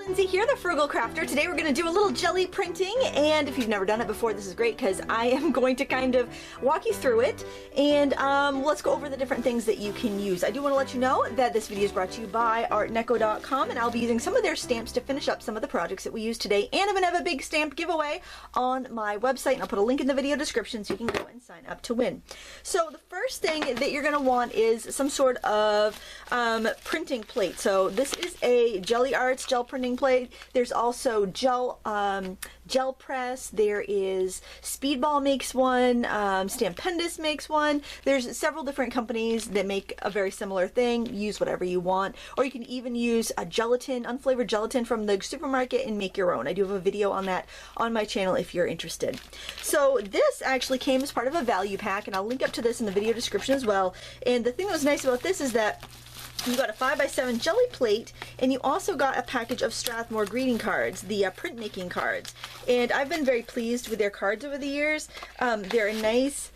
Lindsay here, the Frugal Crafter. Today we're going to do a little jelly printing, and if you've never done it before, this is great because I am going to kind of walk you through it, and let's go over the different things that you can use. I do want to let you know that this video is brought to you by artneco.com, and I'll be using some of their stamps to finish up some of the projects that we use today, and I'm going to have a big stamp giveaway on my website, and I'll put a link in the video description so you can go and sign up to win. So the first thing that you're going to want is some sort of printing plate. So this is a Jelly Arts gel printing plate. There's also gel press. There is Speedball makes one. Stampendous makes one. There's several different companies that make a very similar thing. Use whatever you want, or you can even use a gelatin, unflavored gelatin from the supermarket, and make your own. I do have a video on that on my channel if you're interested. So this actually came as part of a value pack, and I'll link up to this in the video description as well. And the thing that was nice about this is that you got a 5x7 jelly plate, and you also got a package of Strathmore greeting cards, the printmaking cards. And I've been very pleased with their cards over the years. They're a nice,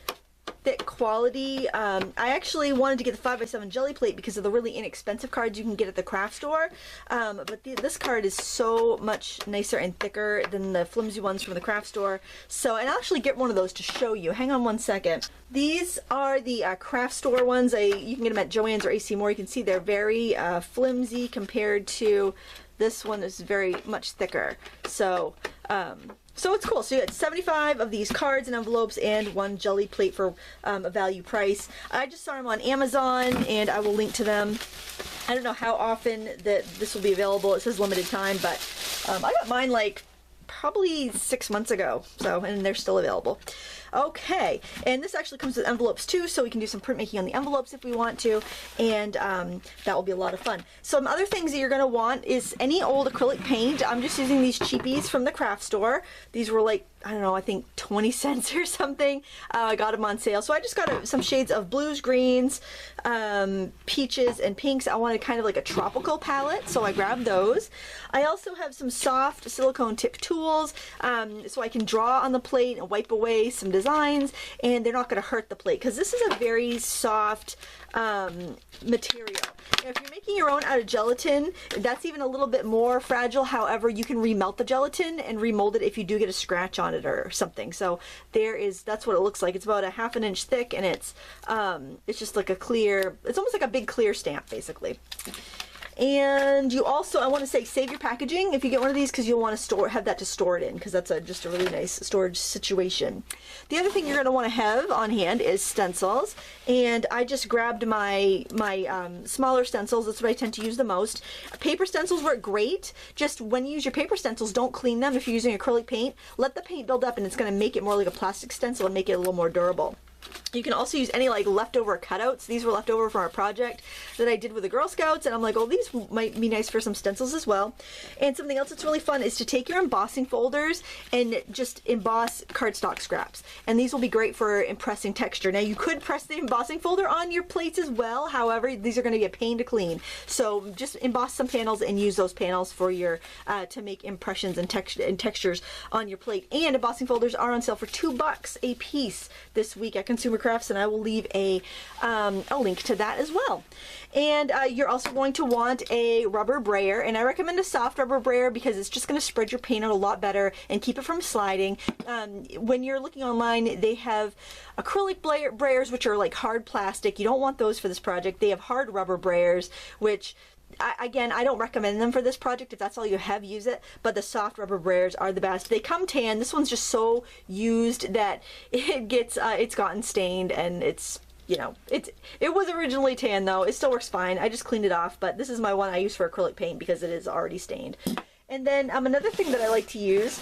thick quality. I actually wanted to get the 5x7 jelly plate because of the really inexpensive cards you can get at the craft store. But this card is so much nicer and thicker than the flimsy ones from the craft store. So, and I'll actually get one of those to show you. Hang on one second. These are the craft store ones. You can get them at Joann's or AC Moore. You can see they're very flimsy compared to this one is very much thicker. So, so it's cool. So you get 75 of these cards and envelopes and one jelly plate for a value price. I just saw them on Amazon, and I will link to them. I don't know how often that this will be available. It says limited time, but I got mine like probably 6 months ago, so, and they're still available. Okay, and this actually comes with envelopes too, so we can do some printmaking on the envelopes if we want to, and that will be a lot of fun. Some other things that you're going to want is any old acrylic paint. I'm just using these cheapies from the craft store. These were like, I don't know, I think 20 cents or something. I got them on sale. So I just got some shades of blues, greens, peaches, and pinks. I wanted kind of like a tropical palette, so I grabbed those. I also have some soft silicone tip tools, so I can draw on the plate and wipe away some designs, and they're not going to hurt the plate because this is a very soft material. Now, if you're making your own out of gelatin, that's even a little bit more fragile. However, you can remelt the gelatin and remold it if you do get a scratch on it or something. So that's what it looks like. It's about a ½ an inch thick, and it's just like a clear, it's almost like a big clear stamp basically. And you also, I want to say, save your packaging if you get one of these, because you'll want to have that to store it in, because that's just a really nice storage situation. The other thing you're going to want to have on hand is stencils, and I just grabbed my smaller stencils. That's what I tend to use the most. Paper stencils work great. Just when you use your paper stencils, don't clean them if you're using acrylic paint. Let the paint build up, and it's going to make it more like a plastic stencil and make it a little more durable. You can also use any like leftover cutouts. These were leftover from our project that I did with the Girl Scouts, and I'm like, oh, these might be nice for some stencils as well. And something else that's really fun is to take your embossing folders and just emboss cardstock scraps. And these will be great for impressing texture. Now, you could press the embossing folder on your plates as well. However, these are going to be a pain to clean. So just emboss some panels and use those panels for your to make impressions and textures on your plate. And embossing folders are on sale for $2 a piece this week at Consumer Crafts, and I will leave a link to that as well. And you're also going to want a rubber brayer, and I recommend a soft rubber brayer because it's just going to spread your paint out a lot better and keep it from sliding. When you're looking online, they have acrylic brayers, which are like hard plastic. You don't want those for this project. They have hard rubber brayers, which again, I don't recommend them for this project. If that's all you have, use it. But the soft rubber brayers are the best. They come tan. This one's just so used that it's gotten stained, and it's, you know, it was originally tan though. It still works fine. I just cleaned it off, but this is my one I use for acrylic paint because it is already stained. And then another thing that I like to use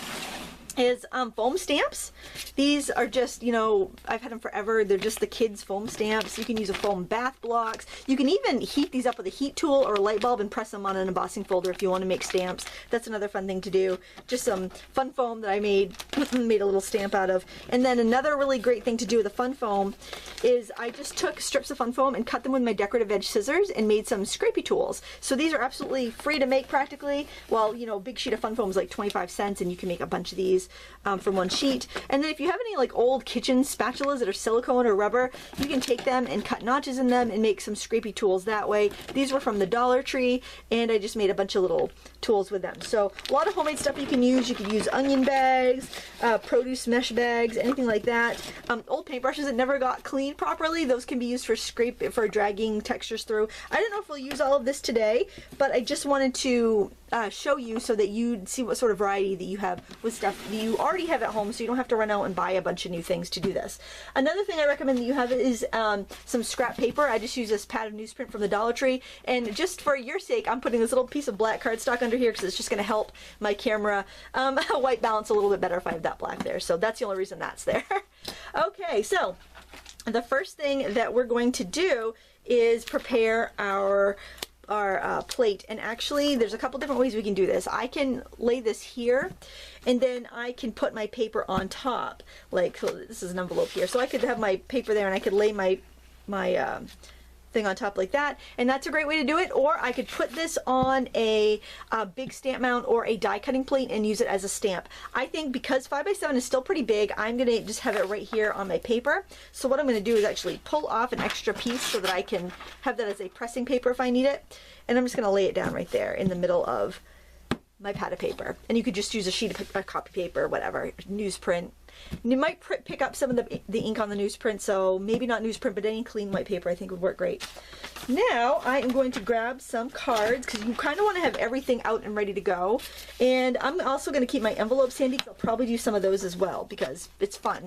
is foam stamps. These are just, you know, I've had them forever. They're just the kids' foam stamps. You can use a foam bath blocks. You can even heat these up with a heat tool or a light bulb and press them on an embossing folder if you want to make stamps. That's another fun thing to do. Just some fun foam that I made a little stamp out of. And then another really great thing to do with the fun foam is I just took strips of fun foam and cut them with my decorative edge scissors and made some scrapey tools. So these are absolutely free to make practically. Well, you know, a big sheet of fun foam is like 25 cents, and you can make a bunch of these. from one sheet. And then if you have any like old kitchen spatulas that are silicone or rubber, you can take them and cut notches in them and make some scrapey tools that way. These were from the Dollar Tree, and I just made a bunch of little tools with them. So a lot of homemade stuff you can use. You could use onion bags, produce mesh bags, anything like that. Old paintbrushes that never got cleaned properly, those can be used for dragging textures through. I don't know if we'll use all of this today, but I just wanted to show you so that you'd see what sort of variety that you have with stuff that you already have at home, so you don't have to run out and buy a bunch of new things to do this. Another thing I recommend that you have is some scrap paper. I just use this pad of newsprint from the Dollar Tree, and just for your sake, I'm putting this little piece of black cardstock under here because it's just going to help my camera white balance a little bit better if I have that black there. So that's the only reason that's there. Okay, so the first thing that we're going to do is prepare our plate. And actually there's a couple different ways we can do this. I can lay this here, and then I can put my paper on top, like, so this is an envelope here, so I could have my paper there and I could lay my thing on top like that, and that's a great way to do it. Or I could put this on a big stamp mount or a die cutting plate and use it as a stamp. I think because 5x7 is still pretty big, I'm gonna just have it right here on my paper. So what I'm gonna do is actually pull off an extra piece so that I can have that as a pressing paper if I need it, and I'm just gonna lay it down right there in the middle of my pad of paper. And you could just use a sheet of copy paper, whatever, newsprint. And you might pick up some of the ink on the newsprint, so maybe not newsprint, but any clean white paper I think would work great. Now I am going to grab some cards, because you kind of want to have everything out and ready to go. And I'm also going to keep my envelopes handy, because I'll probably do some of those as well, because it's fun.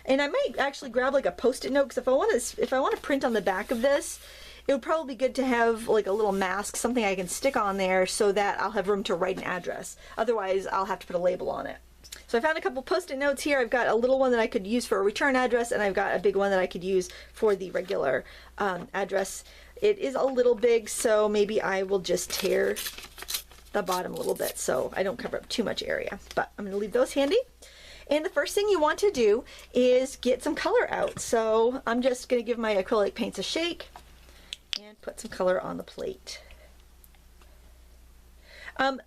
And I might actually grab like a post-it note, because if I want to print on the back of this, it would probably be good to have like a little mask, something I can stick on there so that I'll have room to write an address. Otherwise, I'll have to put a label on it. So I found a couple post-it notes here. I've got a little one that I could use for a return address, and I've got a big one that I could use for the regular address. It is a little big, so maybe I will just tear the bottom a little bit so I don't cover up too much area. But I'm going to leave those handy. And the first thing you want to do is get some color out. So I'm just going to give my acrylic paints a shake and put some color on the plate.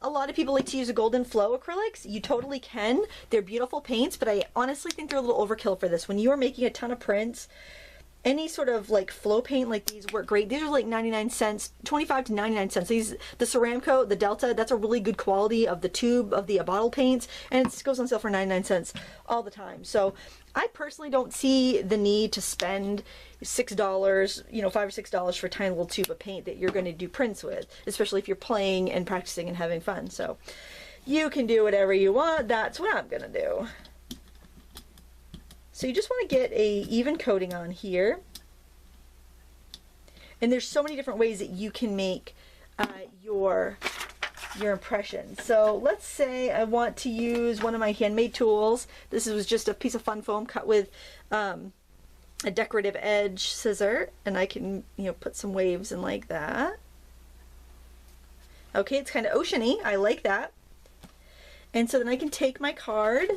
A lot of people like to use a golden flow acrylics. You totally can. They're beautiful paints, but I honestly think they're a little overkill for this. When you are making a ton of prints, any sort of like flow paint like these work great. These are like 99 cents, 25 to 99 cents. These, the Ceramcoat, the Delta, that's a really good quality of the tube of the bottle paints, and it goes on sale for 99 cents all the time. So I personally don't see the need to spend $6, you know, $5 or $6 for a tiny little tube of paint that you're going to do prints with, especially if you're playing and practicing and having fun. So you can do whatever you want. That's what I'm going to do. So you just want to get a even coating on here. And there's so many different ways that you can make your impression. So let's say I want to use one of my handmade tools. This was just a piece of fun foam cut with a decorative edge scissor, and I can, you know, put some waves in like that. Okay, it's kind of oceany. I like that. And so then I can take my card,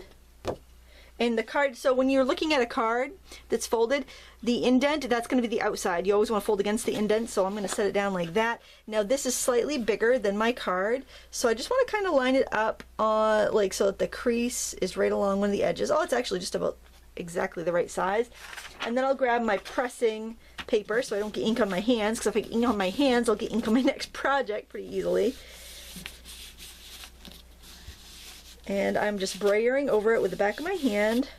and the card, so when you're looking at a card that's folded, the indent, that's going to be the outside. You always want to fold against the indent, so I'm going to set it down like that. Now this is slightly bigger than my card, so I just want to kind of line it up on, like, so that the crease is right along one of the edges. Oh, it's actually just about exactly the right size. And then I'll grab my pressing paper so I don't get ink on my hands, because if I get ink on my hands, I'll get ink on my next project pretty easily. And I'm just brayering over it with the back of my hand.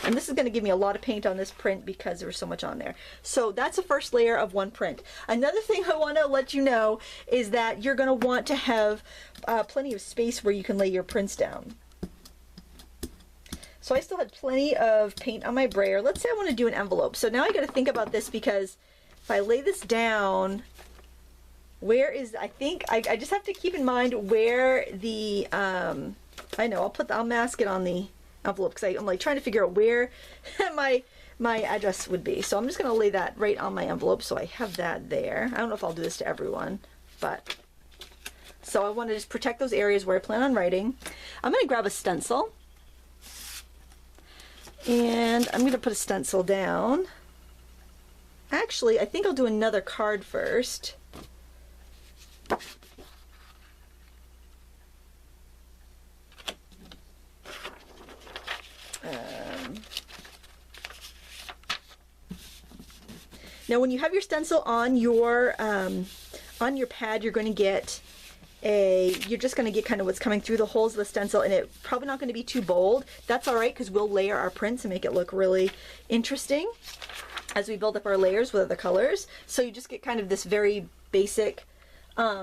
And this is going to give me a lot of paint on this print because there was so much on there. So that's the first layer of one print. Another thing I want to let you know is that you're going to want to have plenty of space where you can lay your prints down. So I still had plenty of paint on my brayer. Let's say I want to do an envelope. So now I got to think about this, because if I lay this down, where is, I think I just have to keep in mind where the I know I'll mask it on the envelope, because I'm like trying to figure out where my address would be. So I'm just going to lay that right on my envelope so I have that there. I don't know if I'll do this to everyone, but so I want to just protect those areas where I plan on writing. I'm going to grab a stencil, and I'm going to put a stencil down. Actually, I think I'll do another card first. Now when you have your stencil on your pad, you're going to get you're just going to get kind of what's coming through the holes of the stencil, and it's probably not going to be too bold. That's all right, because we'll layer our prints and make it look really interesting as we build up our layers with other colors. So you just get kind of this very basic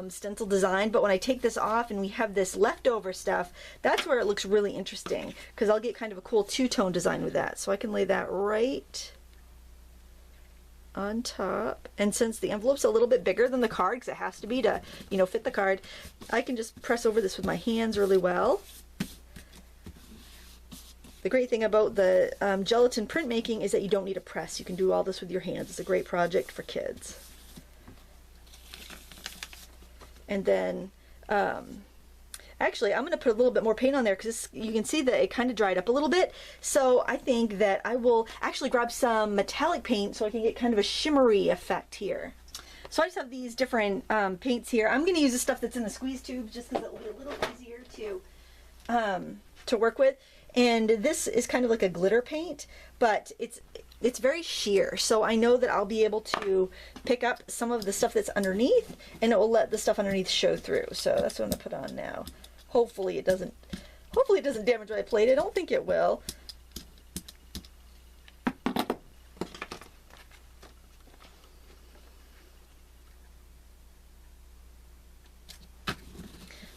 stencil design. But when I take this off and we have this leftover stuff, that's where it looks really interesting, because I'll get kind of a cool two-tone design with that. So I can lay that right on top, and since the envelope's a little bit bigger than the card, because it has to be to, you know, fit the card, I can just press over this with my hands really well. The great thing about the gelatin printmaking is that you don't need a press. You can do all this with your hands. It's a great project for kids. And then actually, I'm going to put a little bit more paint on there, because you can see that it kind of dried up a little bit. So I think that I will actually grab some metallic paint so I can get kind of a shimmery effect here. So I just have these different paints here. I'm going to use the stuff that's in the squeeze tubes, just because it will be a little easier to work with. And this is kind of like a glitter paint, but it's very sheer. So I know that I'll be able to pick up some of the stuff that's underneath, and it will let the stuff underneath show through. So that's what I'm going to put on now. Hopefully it doesn't damage my plate. I don't think it will.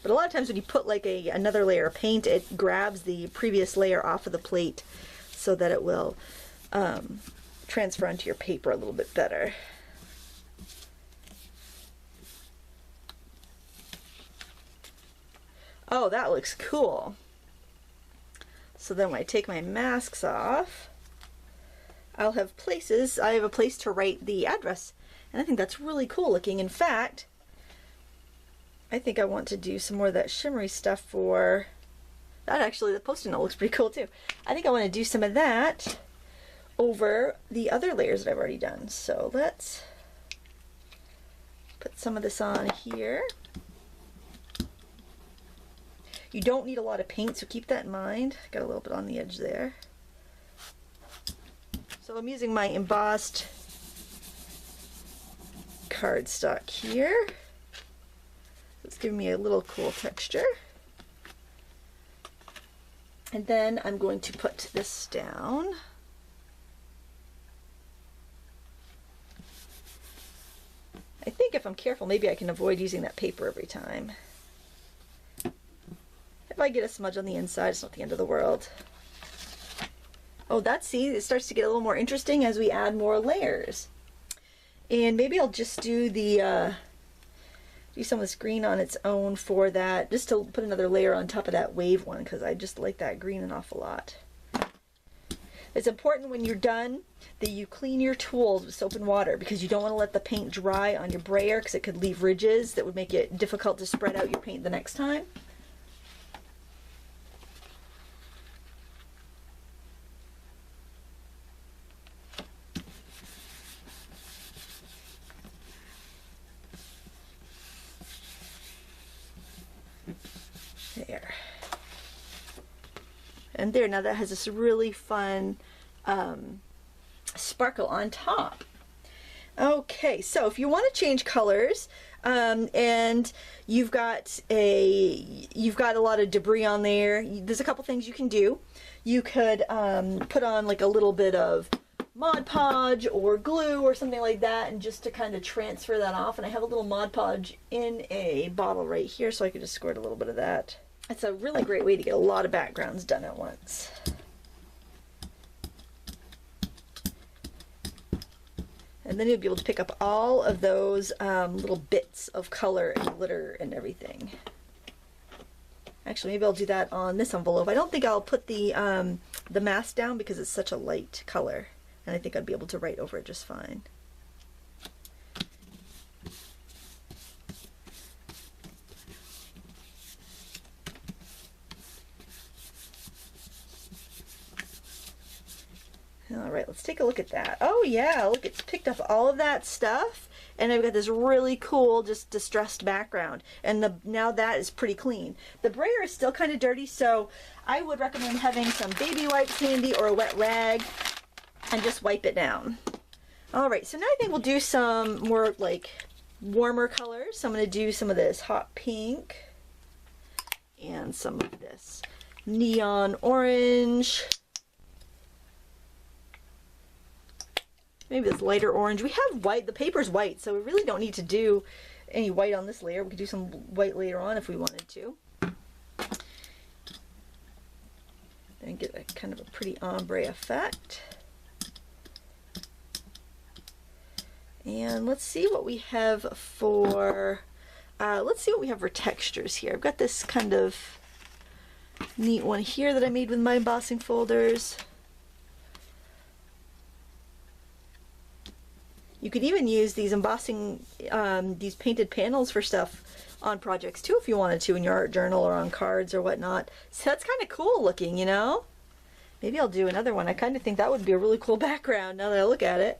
But a lot of times when you put like another layer of paint, it grabs the previous layer off of the plate so that it will transfer onto your paper a little bit better. Oh, that looks cool. So then when I take my masks off, I'll have places, I have a place to write the address. And I think that's really cool looking. In fact, I think I want to do some more of that shimmery stuff for that. Actually, the post-it note looks pretty cool too. I think I want to do some of that over the other layers that I've already done. So let's put some of this on here. You don't need a lot of paint, so keep that in mind. Got a little bit on the edge there. So I'm using my embossed cardstock here. It's giving me a little cool texture. And then I'm going to put this down. I think if I'm careful, maybe I can avoid using that paper every time. If I get a smudge on the inside, it's not the end of the world. Oh, see, it starts to get a little more interesting as we add more layers. And maybe I'll just do do some of this green on its own for that, just to put another layer on top of that wave one, because I just like that green an awful lot. It's important when you're done that you clean your tools with soap and water, because you don't want to let the paint dry on your brayer, because it could leave ridges that would make it difficult to spread out your paint the next time. There. And there, now that has this really fun sparkle on top. Okay, so if you want to change colors and you've got a lot of debris on there, there's a couple things you can do. You could put on like a little bit of Mod Podge or glue or something like that, and just to kind of transfer that off. And I have a little Mod Podge in a bottle right here, so I could just squirt a little bit of that. It's a really great way to get a lot of backgrounds done at once. And then you'll be able to pick up all of those little bits of color and glitter and everything. Actually, maybe I'll do that on this envelope. I don't think I'll put the mask down because it's such a light color, and I think I'd be able to write over it just fine. All right, let's take a look at that. Oh yeah, look, it's picked up all of that stuff, and I've got this really cool, just distressed background. And now that is pretty clean. The brayer is still kind of dirty, so I would recommend having some baby wipes handy or a wet rag and just wipe it down. All right, so now I think we'll do some more like warmer colors. So I'm going to do some of this hot pink and some of this neon orange. Maybe this lighter orange. We have white. The paper's white, so we really don't need to do any white on this layer. We could do some white later on if we wanted to. Then get a kind of a pretty ombre effect. And let's see what we have for textures here. I've got this kind of neat one here that I made with my embossing folders. You could even use these embossing, these painted panels for stuff on projects too if you wanted to in your art journal or on cards or whatnot. So that's kind of cool looking, you know? Maybe I'll do another one. I kind of think that would be a really cool background now that I look at it.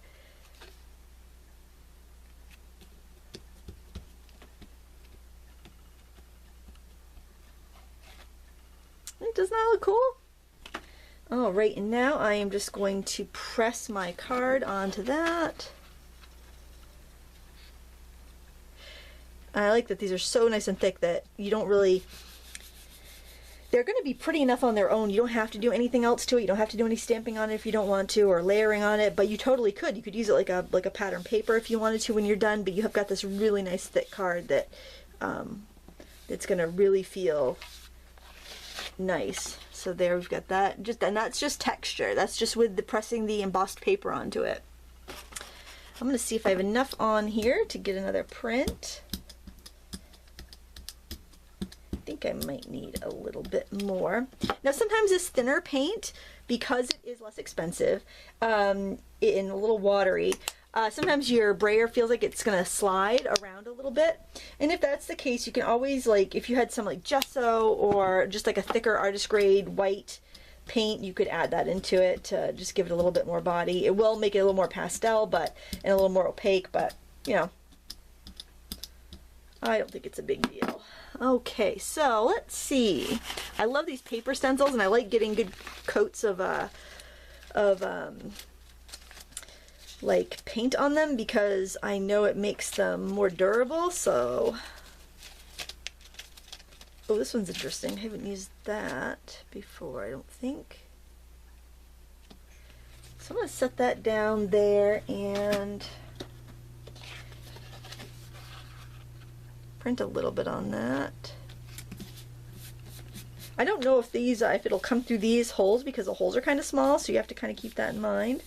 Doesn't that look cool? All right, and now I am just going to press my card onto that. I like that these are so nice and thick that you don't really, they're going to be pretty enough on their own. You don't have to do anything else to it. You don't have to do any stamping on it if you don't want to, or layering on it, but you totally could. You could use it like a pattern paper if you wanted to when you're done, but you have got this really nice thick card that it's going to really feel nice. So there we've got that. And that's just texture. That's just with the pressing the embossed paper onto it. I'm going to see if I have enough on here to get another print. I think I might need a little bit more. Now sometimes this thinner paint, because it is less expensive and a little watery, sometimes your brayer feels like it's going to slide around a little bit. And if that's the case, you can always, like, if you had some like gesso or just like a thicker artist grade white paint, you could add that into it to just give it a little bit more body. It will make it a little more pastel, and a little more opaque, but you know, I don't think it's a big deal. Okay, so let's see. I love these paper stencils, and I like getting good coats of like paint on them because I know it makes them more durable. So, oh, this one's interesting. I haven't used that before, I don't think. So I'm going to set that down there and print a little bit on that. I don't know if these, if it'll come through these holes because the holes are kind of small, so you have to kind of keep that in mind.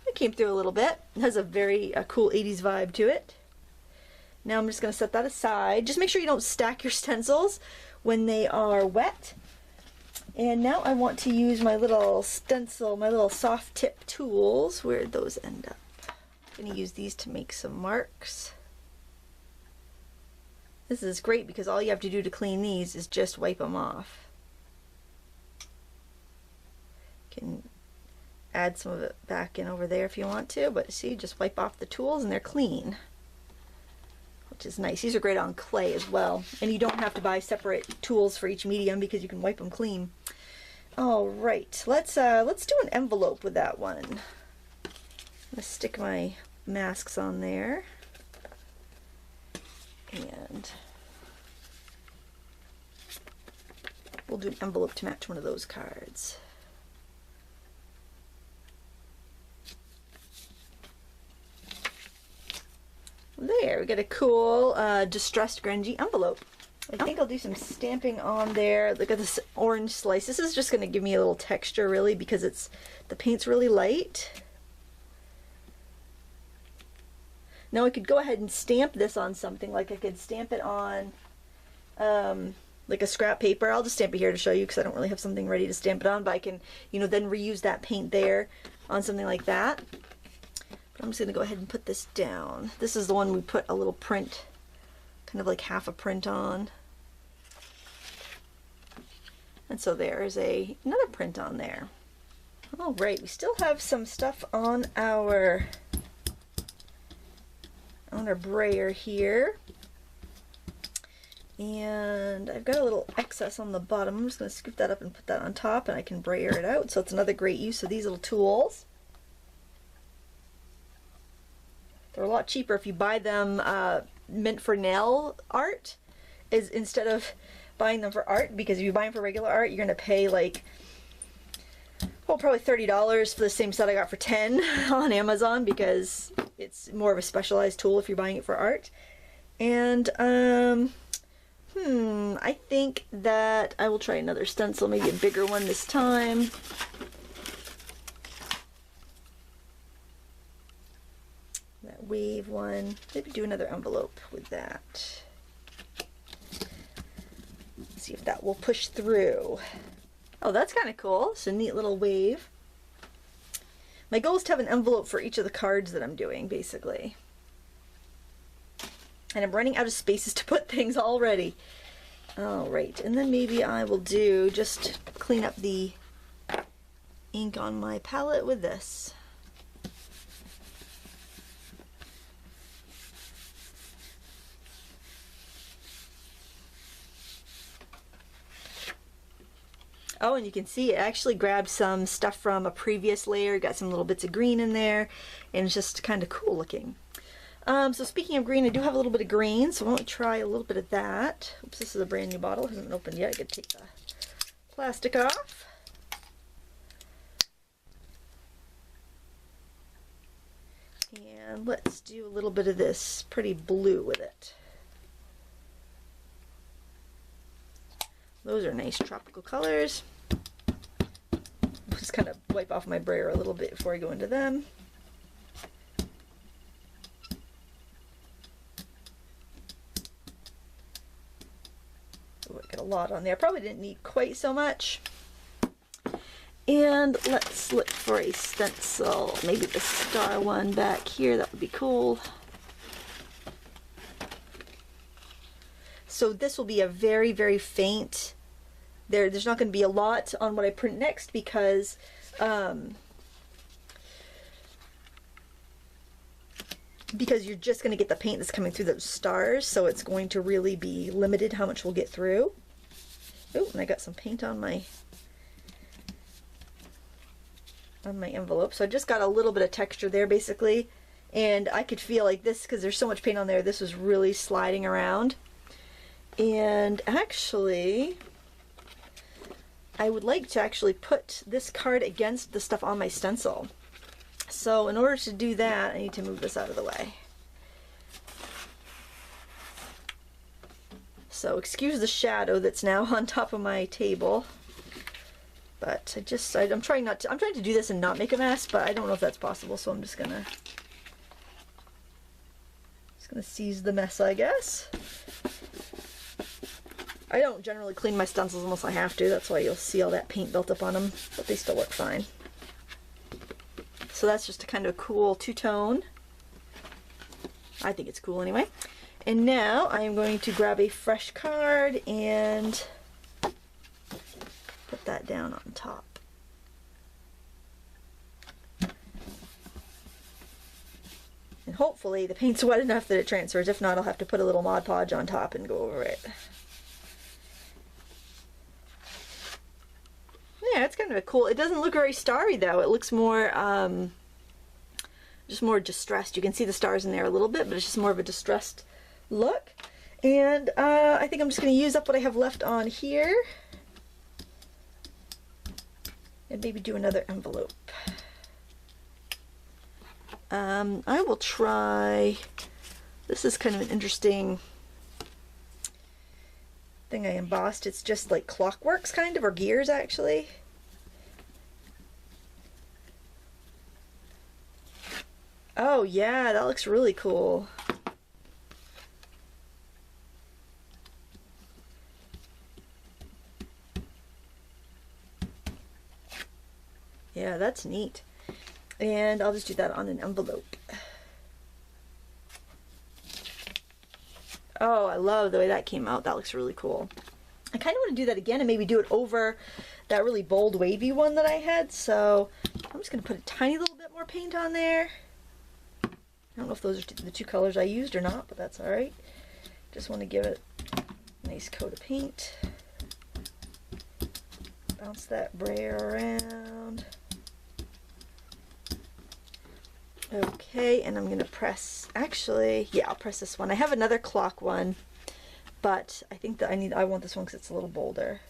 It came through a little bit. It has a very cool 80s vibe to it. Now I'm just going to set that aside. Just make sure you don't stack your stencils when they are wet. And now I want to use my little stencil, my little soft tip tools. Where'd those end up? I'm going to use these to make some marks. This is great because all you have to do to clean these is just wipe them off. You can add some of it back in over there if you want to, but see, just wipe off the tools and they're clean, which is nice. These are great on clay as well, and you don't have to buy separate tools for each medium because you can wipe them clean. All right, let's do an envelope with that one. I'm gonna stick my masks on there, and we'll do an envelope to match one of those cards. There, we got a cool distressed grungy envelope. I think I'll do some stamping on there. Look at this orange slice. This is just going to give me a little texture really because the paint's really light. Now I could go ahead and stamp this on something, like I could stamp it on like a scrap paper. I'll just stamp it here to show you because I don't really have something ready to stamp it on, but I can, you know, then reuse that paint there on something like that. I'm just going to go ahead and put this down. This is the one we put a little print, kind of like half a print on. And so there is another print on there. All right, we still have some stuff on our brayer here. And I've got a little excess on the bottom. I'm just going to scoop that up and put that on top, and I can brayer it out. So it's another great use of these little tools. They're a lot cheaper if you buy them meant for nail art, is instead of buying them for art, because if you buy them for regular art, you're going to pay like, well, probably $30 for the same set I got for 10 on Amazon, because it's more of a specialized tool if you're buying it for art. And I think that I will try another stencil, maybe a bigger one this time. That wave one. Maybe do another envelope with that. See if that will push through. Oh, that's kind of cool. It's a neat little wave. My goal is to have an envelope for each of the cards that I'm doing, basically. And I'm running out of spaces to put things already. Alright, and then maybe I will do, just clean up the ink on my palette with this. Oh, and you can see it actually grabbed some stuff from a previous layer, got some little bits of green in there, and it's just kind of cool looking. So speaking of green, I do have a little bit of green, so why don't we try a little bit of that. Oops, this is a brand new bottle, hasn't been opened yet. I gotta take the plastic off. And let's do a little bit of this pretty blue with it. Those are nice tropical colors. Just kind of wipe off my brayer a little bit before I go into them. Oh, I got a lot on there. I probably didn't need quite so much. And let's look for a stencil. Maybe the star one back here. That would be cool. So this will be a very, very faint. There's not going to be a lot on what I print next, because you're just going to get the paint that's coming through those stars, so it's going to really be limited how much we'll get through. Oh, and I got some paint on my envelope, so I just got a little bit of texture there basically, and I could feel like this, because there's so much paint on there, this was really sliding around. And actually, I would like to actually put this card against the stuff on my stencil. So in order to do that, I need to move this out of the way. So excuse the shadow that's now on top of my table. But I'm trying to do this and not make a mess, but I don't know if that's possible, so I'm just gonna seize the mess, I guess. I don't generally clean my stencils unless I have to, that's why you'll see all that paint built up on them, but they still work fine. So that's just a kind of cool two-tone. I think it's cool anyway. And now I'm going to grab a fresh card and put that down on top. And hopefully the paint's wet enough that it transfers. If not, I'll have to put a little Mod Podge on top and go over it. Yeah, it's kind of a cool. It doesn't look very starry though. It looks more just more distressed. You can see the stars in there a little bit, but it's just more of a distressed look. And I think I'm just going to use up what I have left on here and maybe do another envelope. I will try, this is kind of an interesting thing I embossed. It's just like clockworks kind of, or gears actually. Oh yeah, that looks really cool. Yeah, that's neat. And I'll just do that on an envelope. Oh, I love the way that came out. That looks really cool. I kind of want to do that again and maybe do it over that really bold wavy one that I had. So I'm just going to put a tiny little bit more paint on there. I don't know if those are the two colors I used or not, but that's alright. Just want to give it Nice coat of paint. Bounce that brayer around. Okay, and I'm gonna press, actually, yeah, I'll press this one. I have another clock one, but I think that I want this one because it's a little bolder.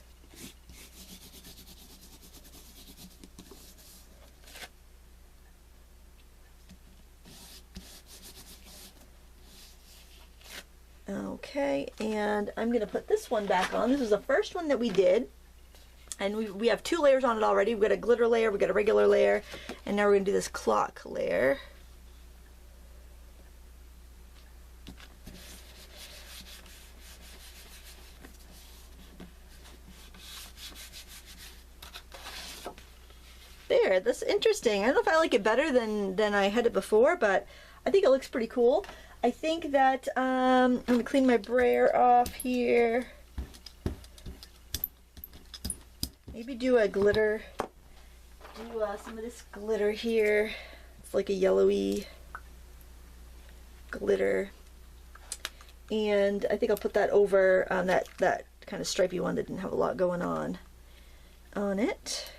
Okay, and I'm gonna put this one back on. This was the first one that we did. And we have 2 layers on it already. We've got a glitter layer, we've got a regular layer, and now we're going to do this clock layer. There, that's interesting. I don't know if I like it better than I had it before, but I think it looks pretty cool. I think that I'm going to clean my brayer off here. Maybe do a glitter, do some of this glitter here. It's like a yellowy glitter. And I think I'll put that over that kind of stripy one that didn't have a lot going on it.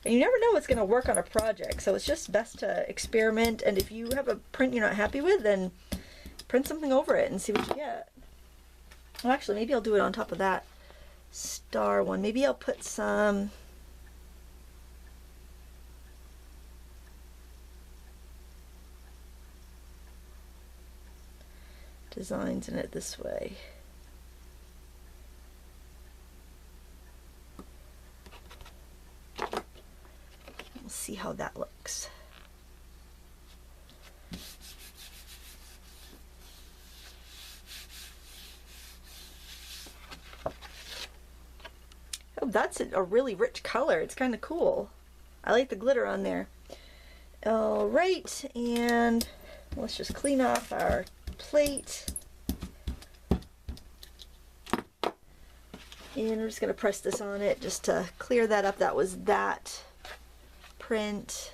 And you never know what's going to work on a project, so it's just best to experiment. And if you have a print you're not happy with, then print something over it and see what you get. Well, actually, maybe I'll do it on top of that star one. Maybe I'll put some designs in it this way. We'll see how that looks. Oh, that's a really rich color. It's kind of cool. I like the glitter on there. All right, and let's just clean off our plate. And I'm just going to press this on it just to clear that up. That was that print.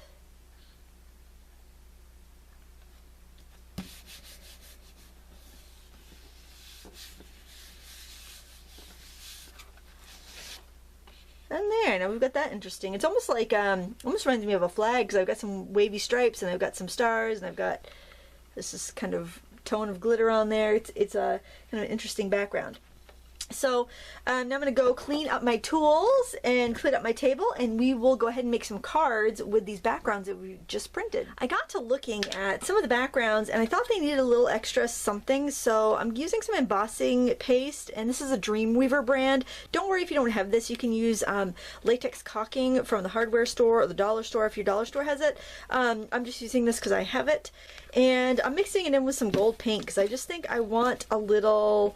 And there, now we've got that interesting. It's almost like, almost reminds me of a flag, because I've got some wavy stripes, and I've got some stars, and I've got this kind of tone of glitter on there. It's a kind of interesting background. So now I'm going to go clean up my tools and clean up my table, and we will go ahead and make some cards with these backgrounds that we just printed. I got to looking at some of the backgrounds and I thought they needed a little extra something, so I'm using some embossing paste, and this is a Dreamweaver brand. Don't worry if you don't have this. You can use latex caulking from the hardware store or the dollar store if your dollar store has it. I'm just using this because I have it, and I'm mixing it in with some gold paint because I just think I want a little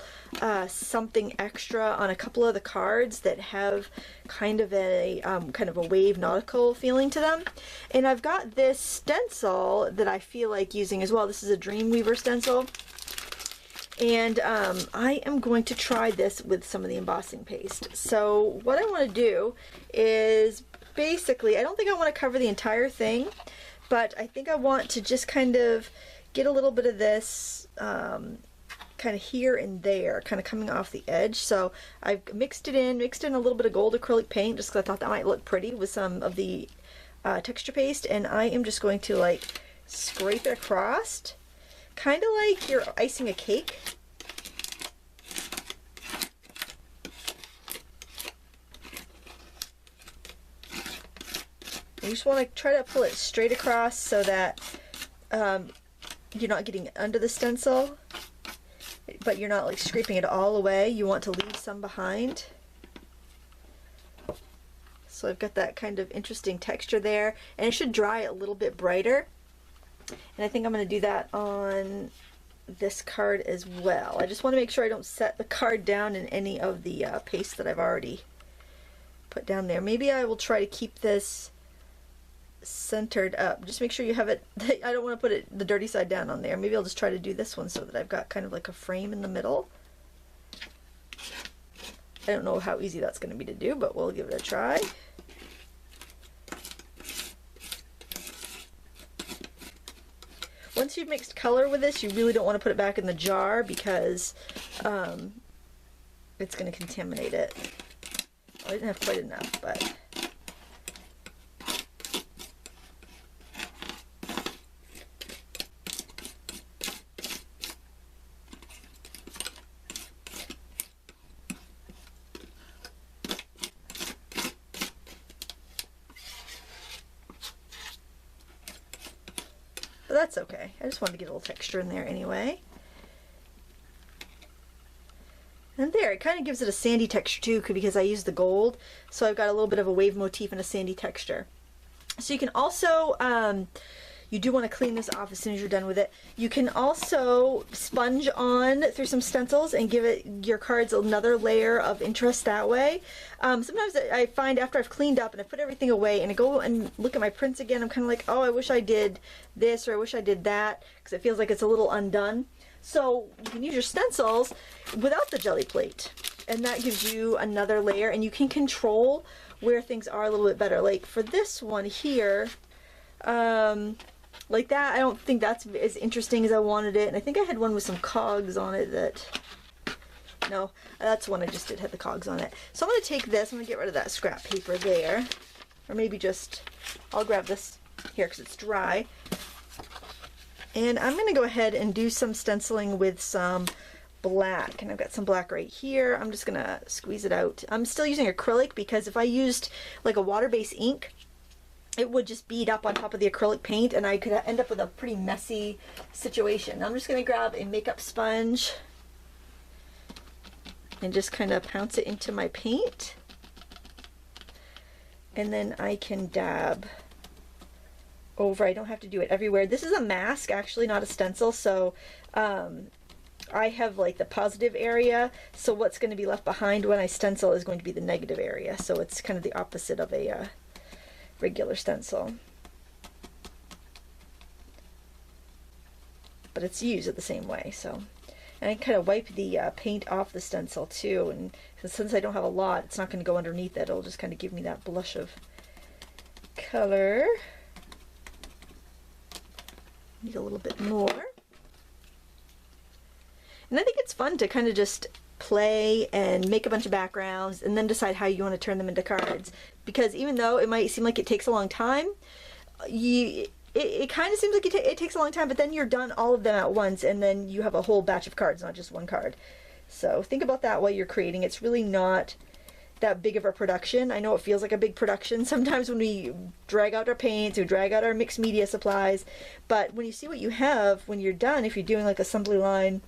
something extra on a couple of the cards that have kind of a wave nautical feeling to them. And I've got this stencil that I feel like using as well. This is a Dreamweaver stencil, and I am going to try this with some of the embossing paste. So what I want to do is basically, I don't think I want to cover the entire thing, but I think I want to just kind of get a little bit of this kind of here and there, kind of coming off the edge. So I've mixed in a little bit of gold acrylic paint just because I thought that might look pretty with some of the texture paste, and I am just going to like scrape it across, kind of like you're icing a cake. You just want to try to pull it straight across so that you're not getting under the stencil, but you're not like scraping it all away. You want to leave some behind. So I've got that kind of interesting texture there, and it should dry a little bit brighter. And I think I'm going to do that on this card as well. I just want to make sure I don't set the card down in any of the paste that I've already put down there. Maybe I will try to keep this centered up. Just make sure you have it. I don't want to put it the dirty side down on there. Maybe I'll just try to do this one so that I've got kind of like a frame in the middle. I don't know how easy that's going to be to do, but we'll give it a try. One once you've mixed color with this, you really don't want to put it back in the jar because it's going to contaminate it. I didn't have quite enough, but... But that's okay. I just wanted to get a little texture in there anyway. And there, it kind of gives it a sandy texture too because I used the gold. So I've got a little bit of a wave motif and a sandy texture. So you can also, you do want to clean this off as soon as you're done with it. You can also sponge on through some stencils and give it your cards another layer of interest that way. Sometimes I find after I've cleaned up and I put everything away and I go and look at my prints again, I'm kind of like, oh, I wish I did this or I wish I did that because it feels like it's a little undone. So you can use your stencils without the jelly plate and that gives you another layer and you can control where things are a little bit better. Like for this one here, like that, I don't think that's as interesting as I wanted it. And I think I had one with some cogs on it that, no, that's one I just did have the cogs on it. So I'm going to take this, I'm going to get rid of that scrap paper there. Or maybe just, I'll grab this here because it's dry. And I'm going to go ahead and do some stenciling with some black. And I've got some black right here. I'm just going to squeeze it out. I'm still using acrylic because if I used like a water-based ink, it would just bead up on top of the acrylic paint and I could end up with a pretty messy situation. I'm just going to grab a makeup sponge and just kind of pounce it into my paint. And then I can dab over. I don't have to do it everywhere. This is a mask, actually, not a stencil, so I have like the positive area, so what's going to be left behind when I stencil is going to be the negative area, so it's kind of the opposite of a regular stencil. But it's used the same way, so. And I kind of wipe the paint off the stencil too, and since I don't have a lot, it's not going to go underneath it. It'll just kind of give me that blush of color. Need a little bit more. And I think it's fun to kind of just play and make a bunch of backgrounds and then decide how you want to turn them into cards. Because even though it might seem like it takes a long time, it kind of seems like it takes a long time, but then you're done all of them at once and then you have a whole batch of cards, not just one card. So think about that while you're creating. It's really not that big of a production. I know it feels like a big production sometimes when we drag out our paints or drag out our mixed media supplies, but when you see what you have when you're done, if you're doing like assembly line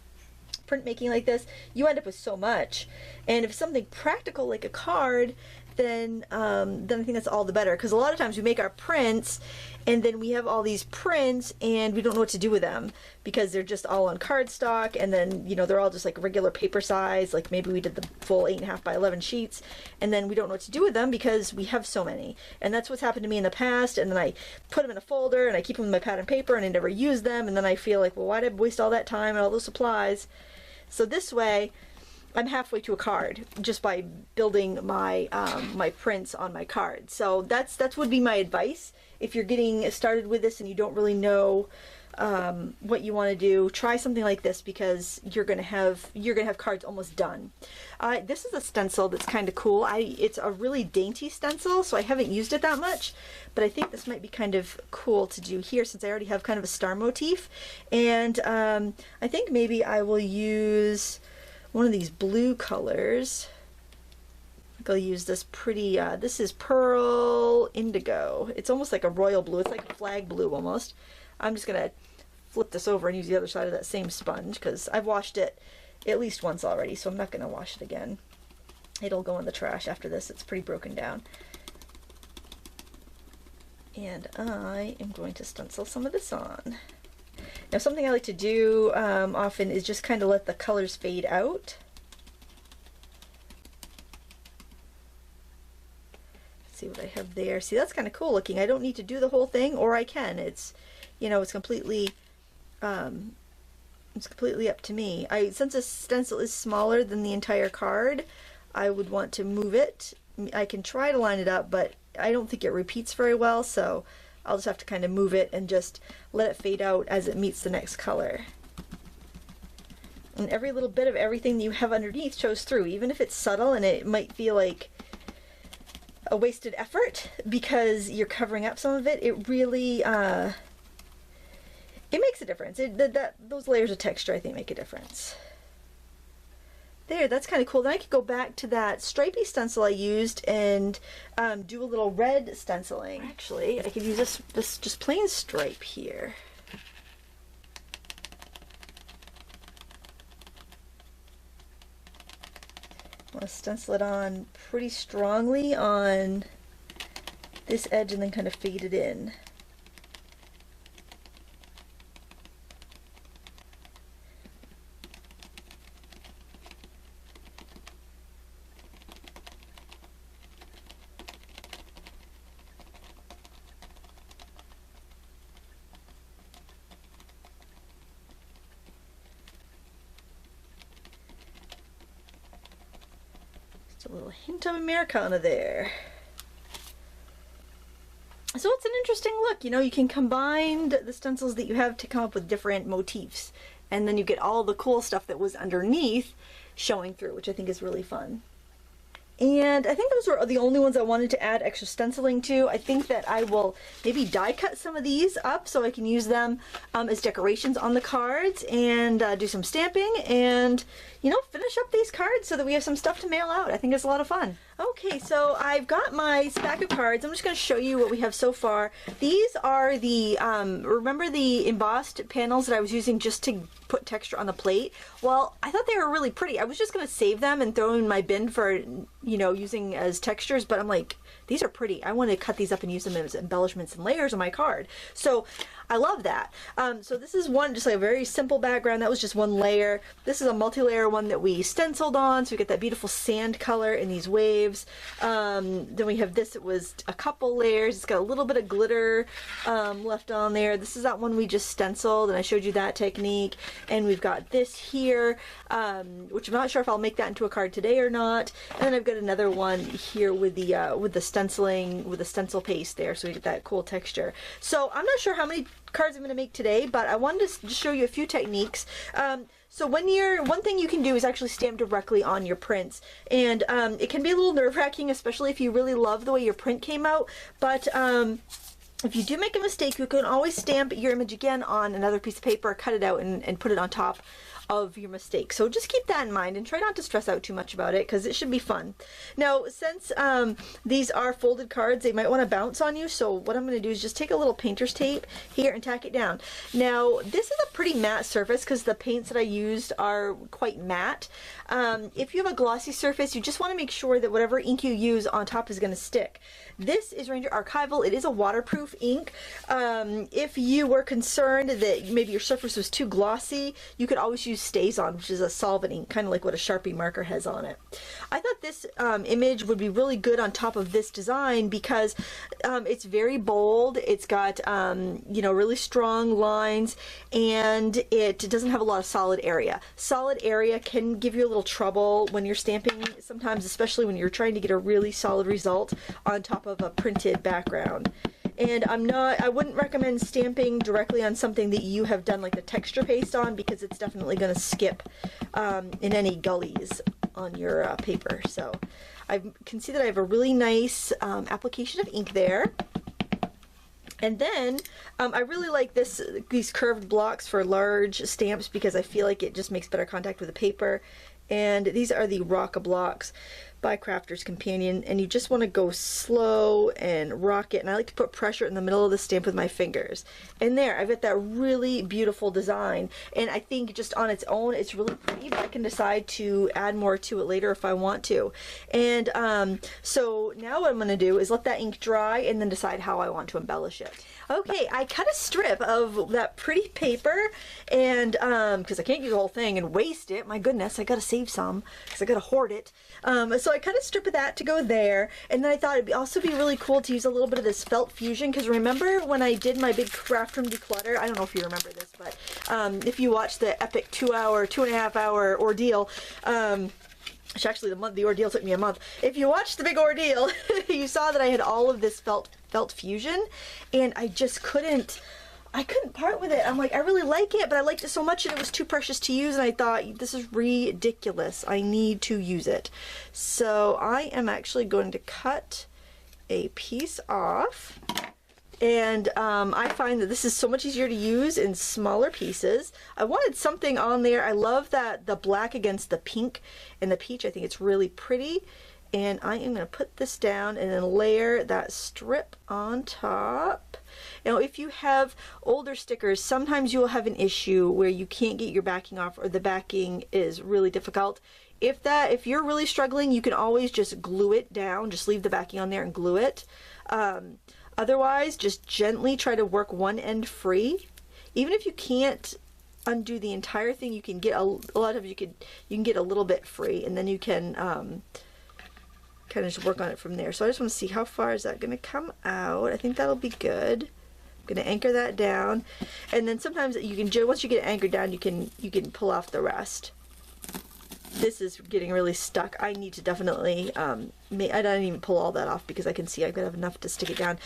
printmaking like this, you end up with so much. And if it's something practical like a card, then I think that's all the better, because a lot of times we make our prints and then we have all these prints and we don't know what to do with them because they're just all on cardstock, and then, you know, they're all just like regular paper size, like maybe we did the full 8.5 by 11 sheets, and then we don't know what to do with them because we have so many. And that's what's happened to me in the past, and then I put them in a folder and I keep them in my pad and paper and I never use them, and then I feel like, well, why did I waste all that time and all those supplies? So this way I'm halfway to a card just by building my my prints on my card. So that's would be my advice. If you're getting started with this and you don't really know what you want to do, try something like this because you're gonna have cards almost done. This is a stencil that's kind of cool. It's a really dainty stencil, so I haven't used it that much, but I think this might be kind of cool to do here since I already have kind of a star motif. And I think maybe I will use one of these blue colors. I think I'll use this pretty, this is Pearl Indigo. It's almost like a royal blue. It's like a flag blue almost. I'm just going to flip this over and use the other side of that same sponge because I've washed it at least once already, so I'm not going to wash it again. It'll go in the trash after this. It's pretty broken down. And I am going to stencil some of this on. Now, something I like to do often is just kind of let the colors fade out. Let's see what I have there. See, that's kind of cool looking. I don't need to do the whole thing, or I can. It's, you know, it's completely up to me. Since this stencil is smaller than the entire card, I would want to move it. I can try to line it up, but I don't think it repeats very well, so I'll just have to kind of move it and just let it fade out as it meets the next color. And every little bit of everything that you have underneath shows through, even if it's subtle and it might feel like a wasted effort because you're covering up some of it. It really, it makes a difference. Those layers of texture, I think, make a difference. There, that's kind of cool. Then I could go back to that stripey stencil I used and do a little red stenciling. Actually, I could use this just plain stripe here. I want to stencil it on pretty strongly on this edge and then kind of fade it in. A little hint of Americana there. So it's an interesting look. You know, you can combine the stencils that you have to come up with different motifs, and then you get all the cool stuff that was underneath showing through, which I think is really fun. And I think those were the only ones I wanted to add extra stenciling to. I think that I will maybe die cut some of these up so I can use them as decorations on the cards, and do some stamping and, you know, finish up these cards so that we have some stuff to mail out. I think it's a lot of fun. Okay, so I've got my stack of cards. I'm just going to show you what we have so far. These are the, remember the embossed panels that I was using just to put texture on the plate? Well, I thought they were really pretty. I was just going to save them and throw them in my bin for, you know, using as textures, but I'm like, these are pretty. I want to cut these up and use them as embellishments and layers on my card. So I love that. So this is one, just like a very simple background. That was just one layer. This is a multi-layer one that we stenciled on, so we get that beautiful sand color in these waves. Then we have this, it was a couple layers. It's got a little bit of glitter left on there. This is that one we just stenciled, and I showed you that technique. And we've got this here, which I'm not sure if I'll make that into a card today or not. And then I've got another one here with the stenciling, with the stencil paste there, so we get that cool texture. So I'm not sure how many cards I'm going to make today, but I wanted to just show you a few techniques. So one thing you can do is actually stamp directly on your prints, and it can be a little nerve-wracking, especially if you really love the way your print came out, but if you do make a mistake, you can always stamp your image again on another piece of paper, cut it out, and put it on top of your mistake. So just keep that in mind and try not to stress out too much about it, because it should be fun. Now, since these are folded cards, they might want to bounce on you, so what I'm going to do is just take a little painter's tape here and tack it down. Now, this is a pretty matte surface because the paints that I used are quite matte. If you have a glossy surface, you just want to make sure that whatever ink you use on top is going to stick. This is Ranger Archival. It is a waterproof ink. If you were concerned that maybe your surface was too glossy, you could always use StazOn, which is a solvent ink, kind of like what a Sharpie marker has on it. I thought this image would be really good on top of this design because it's very bold. It's got you know, really strong lines, and it doesn't have a lot of solid area. Solid area can give you a little trouble when you're stamping sometimes, especially when you're trying to get a really solid result on top of a printed background. And I wouldn't recommend stamping directly on something that you have done like the texture paste on, because it's definitely going to skip in any gullies on your paper. So I can see that I have a really nice application of ink there. And then I really like these curved blocks for large stamps because I feel like it just makes better contact with the paper. And these are the Rocka blocks by Crafter's Companion, and you just want to go slow and rock it, and I like to put pressure in the middle of the stamp with my fingers. And there, I've got that really beautiful design, and I think just on its own it's really pretty, but I can decide to add more to it later if I want to. And so now what I'm going to do is let that ink dry and then decide how I want to embellish it. Okay, I cut a strip of that pretty paper, and because I can't use the whole thing and waste it, my goodness, I gotta save some because I gotta hoard it. So I cut a strip of that to go there, and then I thought it'd also be really cool to use a little bit of this felt fusion, because remember when I did my big craft room declutter, I don't know if you remember this, but if you watched the epic 2.5 hour ordeal, which actually the ordeal took me a month. If you watched the big ordeal, you saw that I had all of this felt Felt Fusion, and I just couldn't part with it. I'm like, I really like it, but I liked it so much and it was too precious to use, and I thought, this is ridiculous. I need to use it. So I am actually going to cut a piece off, and I find that this is so much easier to use in smaller pieces. I wanted something on there. I love that the black against the pink and the peach. I think it's really pretty. And I am going to put this down and then layer that strip on top. Now, if you have older stickers, sometimes you will have an issue where you can't get your backing off, or the backing is really difficult. If you're really struggling, you can always just glue it down. Just leave the backing on there and glue it. Otherwise, just gently try to work one end free. Even if you can't undo the entire thing, you can get a lot of you can get a little bit free, and then you can kind of just work on it from there. So I just want to see how far is that going to come out. I think that'll be good. I'm going to anchor that down, and then sometimes you can, once you get it anchored down, you can pull off the rest. This is getting really stuck. I need to definitely I didn't even pull all that off because I can see I've got to have enough to stick it down.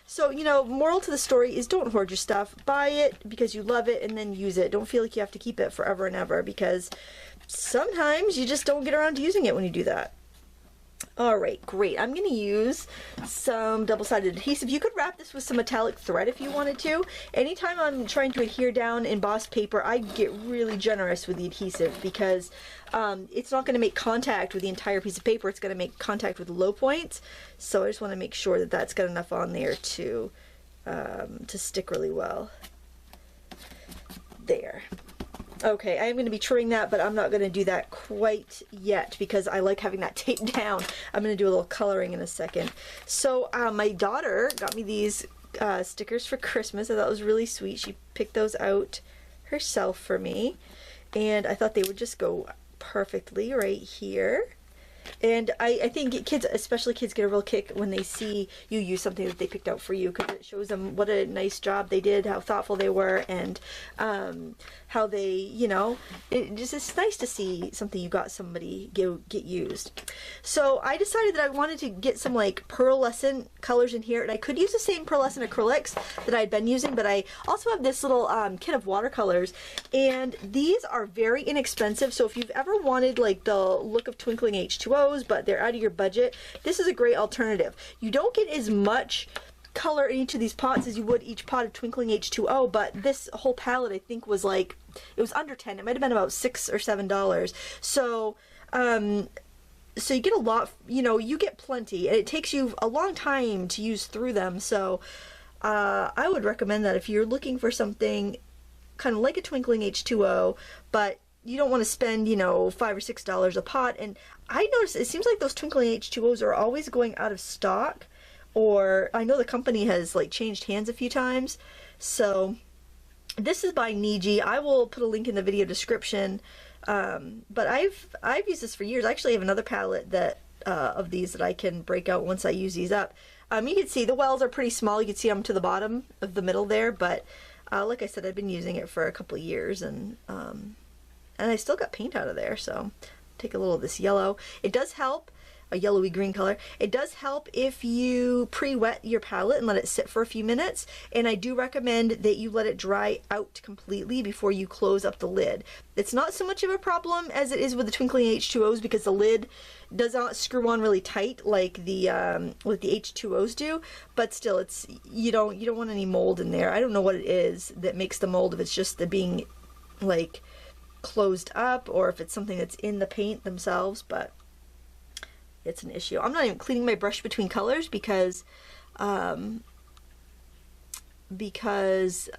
So, you know, moral to the story is don't hoard your stuff. Buy it because you love it and then use it. Don't feel like you have to keep it forever and ever, because sometimes you just don't get around to using it when you do that. Alright, great. I'm going to use some double-sided adhesive. You could wrap this with some metallic thread if you wanted to. Anytime I'm trying to adhere down embossed paper, I get really generous with the adhesive, because it's not going to make contact with the entire piece of paper. It's going to make contact with the low points. So I just want to make sure that that's got enough on there to stick really well. There. Okay, I am going to be trimming that, but I'm not going to do that quite yet because I like having that taped down. I'm going to do a little coloring in a second. So my daughter got me these stickers for Christmas. I thought it was really sweet. She picked those out herself for me, and I thought they would just go perfectly right here. And I think kids, especially kids, get a real kick when they see you use something that they picked out for you, because it shows them what a nice job they did, how thoughtful they were, and how they, you know, it's nice to see something you got somebody get used. So I decided that I wanted to get some like pearlescent colors in here, and I could use the same pearlescent acrylics that I'd been using, but I also have this little kit of watercolors, and these are very inexpensive. So if you've ever wanted like the look of twinkling H2Os, but they're out of your budget, this is a great alternative. You don't get as much color in each of these pots as you would each pot of twinkling H2O, but this whole palette I think was like, it was under 10. It might have been about $6 or $7. So so you get a lot, you know, you get plenty, and it takes you a long time to use through them. So I would recommend that if you're looking for something kind of like a twinkling H2O, but you don't want to spend, you know, $5 or $6 a pot. And I noticed it seems like those twinkling H2Os are always going out of stock, or I know the company has like changed hands a few times. So this is by Niji. I will put a link in the video description. But I've used this for years. I actually have another palette that of these that I can break out once I use these up. You can see the wells are pretty small. You can see them to the bottom of the middle there, but like I said, I've been using it for a couple of years, and I still got paint out of there. So take a little of this yellow. It does help, a yellowy green color. It does help if you pre-wet your palette and let it sit for a few minutes, and I do recommend that you let it dry out completely before you close up the lid. It's not so much of a problem as it is with the twinkling H2Os, because the lid does not screw on really tight like the H2Os do, but still, it's you don't want any mold in there. I don't know what it is that makes the mold, if it's just the being like closed up or if it's something that's in the paint themselves, but it's an issue. I'm not even cleaning my brush between colors because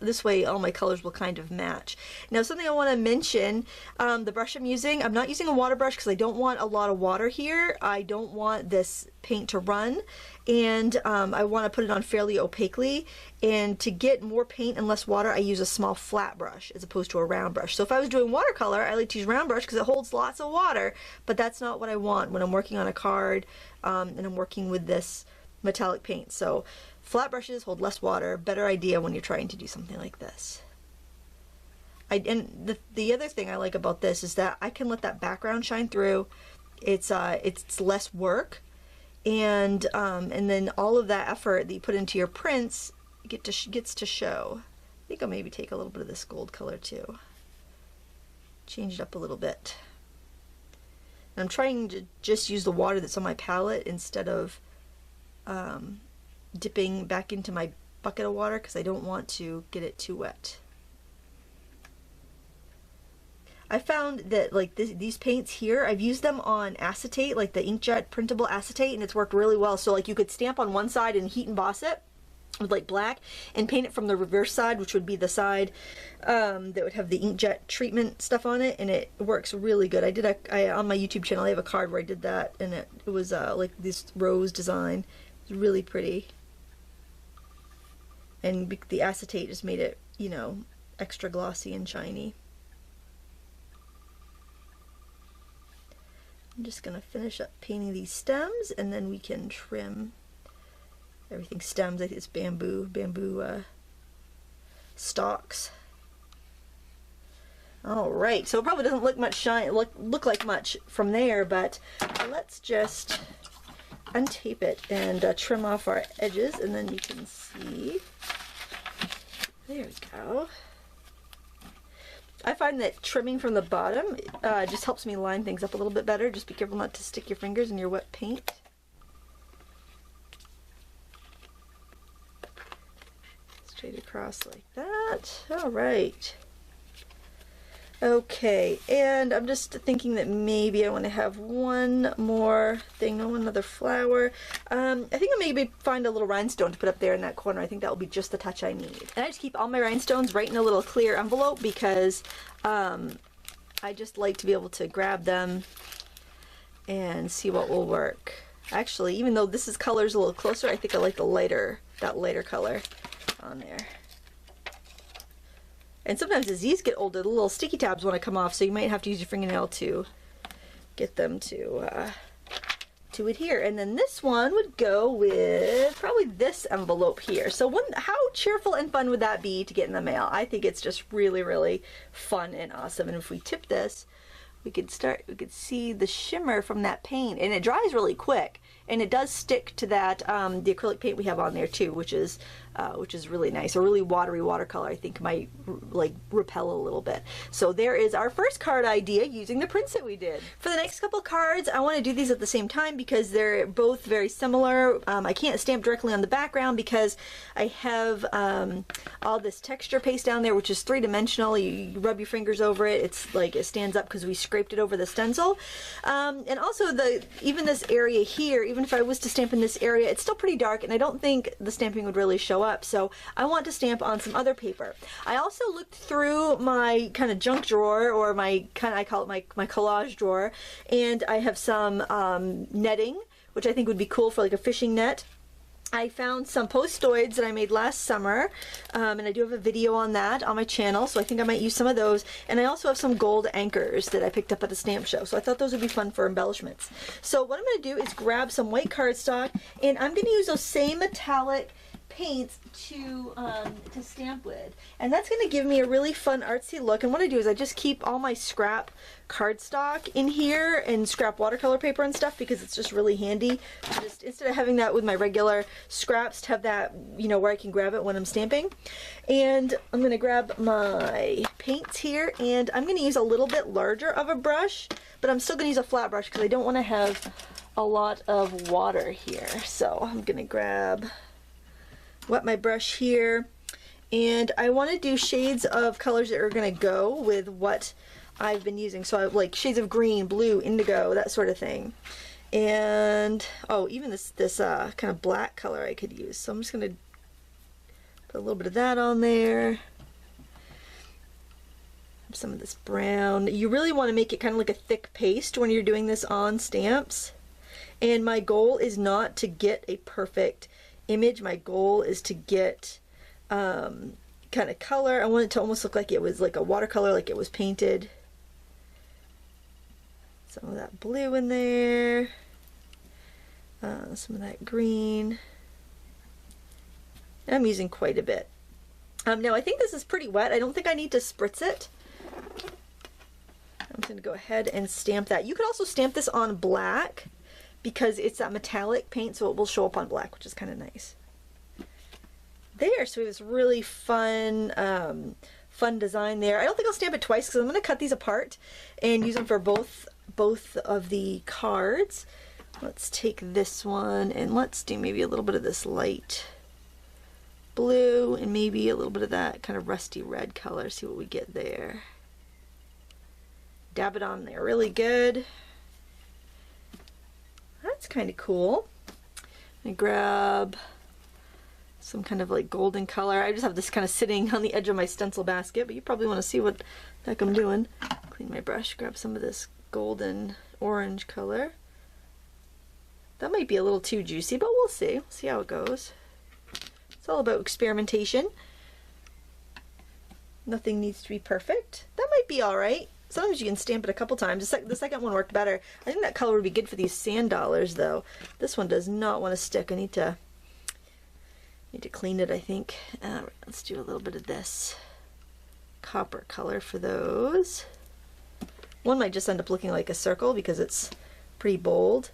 this way all my colors will kind of match. Now, something I want to mention, the brush I'm using, I'm not using a water brush because I don't want a lot of water here. I don't want this paint to run, and I want to put it on fairly opaquely, and to get more paint and less water I use a small flat brush as opposed to a round brush. So if I was doing watercolor, I like to use round brush because it holds lots of water, but that's not what I want when I'm working on a card and I'm working with this metallic paint. So flat brushes hold less water, better idea when you're trying to do something like this. And the other thing I like about this is that I can let that background shine through. It's less work, and then all of that effort that you put into your prints gets to show. I think I'll maybe take a little bit of this gold color too. Change it up a little bit. And I'm trying to just use the water that's on my palette instead of dipping back into my bucket of water, because I don't want to get it too wet. I found that like these paints here, I've used them on acetate, like the inkjet printable acetate, and it's worked really well. So like you could stamp on one side and heat emboss it with like black and paint it from the reverse side, which would be the side that would have the inkjet treatment stuff on it, and it works really good. On my YouTube channel I have a card where I did that, and it was like this rose design. It's really pretty, and the acetate just made it, you know, extra glossy and shiny. I'm just gonna finish up painting these stems, and then we can trim everything. Stems, I think it's bamboo stalks. All right, so it probably doesn't look much look like much from there, but let's just untape it and trim off our edges, and then you can see. There we go. I find that trimming from the bottom just helps me line things up a little bit better. Just be careful not to stick your fingers in your wet paint. Straight across like that. All right. Okay, and I'm just thinking that maybe I want to have one more thing, one other flower. I think I'll maybe find a little rhinestone to put up there in that corner. I think that will be just the touch I need. And I just keep all my rhinestones right in a little clear envelope because I just like to be able to grab them and see what will work. Actually, even though this color's a little closer, I think I like that lighter color on there. And sometimes as these get older, the little sticky tabs want to come off, so you might have to use your fingernail to get them to adhere. And then this one would go with probably this envelope here. So how cheerful and fun would that be to get in the mail? I think it's just really, really fun and awesome. And if we tip this, we could see the shimmer from that paint, and it dries really quick, and it does stick to that the acrylic paint we have on there too, which is really nice. A really watery watercolor I think might like repel a little bit. So there is our first card idea using the prints that we did. For the next couple cards, I want to do these at the same time because they're both very similar. I can't stamp directly on the background because I have all this texture paste down there, which is three-dimensional. You rub your fingers over it, it's like it stands up because we scraped it over the stencil. And also even this area here, even if I was to stamp in this area, it's still pretty dark, and I don't think the stamping would really show up. So I want to stamp on some other paper. I also looked through my kind of junk drawer, or I call it my collage drawer, and I have some netting, which I think would be cool for like a fishing net. I found some postoids that I made last summer, and I do have a video on that on my channel, so I think I might use some of those. And I also have some gold anchors that I picked up at a stamp show, so I thought those would be fun for embellishments. So what I'm going to do is grab some white cardstock, and I'm going to use those same metallic paints to stamp with, and that's going to give me a really fun artsy look. And what I do is I just keep all my scrap cardstock in here and scrap watercolor paper and stuff, because it's just really handy. Just instead of having that with my regular scraps, to have that, you know, where I can grab it when I'm stamping. And I'm going to grab my paints here, and I'm going to use a little bit larger of a brush, but I'm still going to use a flat brush because I don't want to have a lot of water here. So I'm going to wet my brush here, and I want to do shades of colors that are going to go with what I've been using. So I have like shades of green, blue, indigo, that sort of thing. And oh, even this kind of black color I could use. So I'm just going to put a little bit of that on there. Some of this brown. You really want to make it kind of like a thick paste when you're doing this on stamps. And my goal is not to get a perfect image. My goal is to get kind of color. I want it to almost look like it was like a watercolor, like it was painted. Some of that blue in there, some of that green. And I'm using quite a bit. Now I think this is pretty wet. I don't think I need to spritz it. I'm going to go ahead and stamp that. You could also stamp this on black, because it's that metallic paint, so it will show up on black, which is kind of nice. There, so we have this really fun, fun design there. I don't think I'll stamp it twice because I'm going to cut these apart and use them for both of the cards. Let's take this one and let's do maybe a little bit of this light blue and maybe a little bit of that kind of rusty red color. See what we get there. Dab it on there really good. That's kind of cool. I grab some kind of like golden color. I just have this kind of sitting on the edge of my stencil basket, but you probably want to see what the heck I'm doing. Clean my brush, grab some of this golden orange color. That might be a little too juicy, but we'll see. We'll see how it goes. It's all about experimentation. Nothing needs to be perfect. That might be all right. Sometimes you can stamp it a couple times. The second one worked better. I think that color would be good for these sand dollars, though. This one does not want to stick. I need to clean it, I think. Let's do a little bit of this copper color for those. One might just end up looking like a circle because it's pretty bold.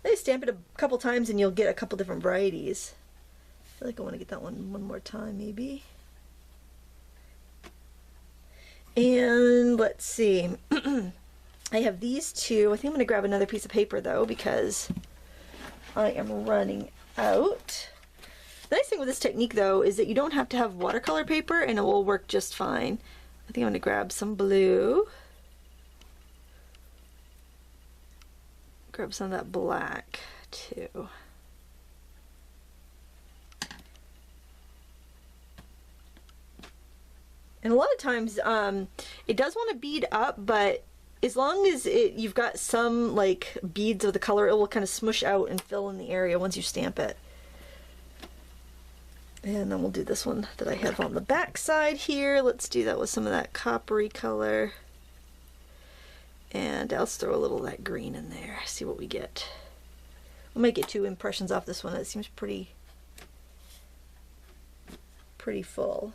I stamp it a couple times and you'll get a couple different varieties. I feel like I want to get that one more time, maybe. And let's see. I have these two. I think I'm going to grab another piece of paper though because I am running out. The nice thing with this technique though is that you don't have to have watercolor paper and it will work just fine. I think I'm going to grab some blue. Grab some of that black too. And a lot of times it does want to bead up, but as long as you've got some like beads of the color, it will kind of smush out and fill in the area once you stamp it. And then we'll do this one that I have on the back side here. Let's do that with some of that coppery color. And I'll throw a little of that green in there, see what we get. We might get 2 impressions off this one. It seems pretty full.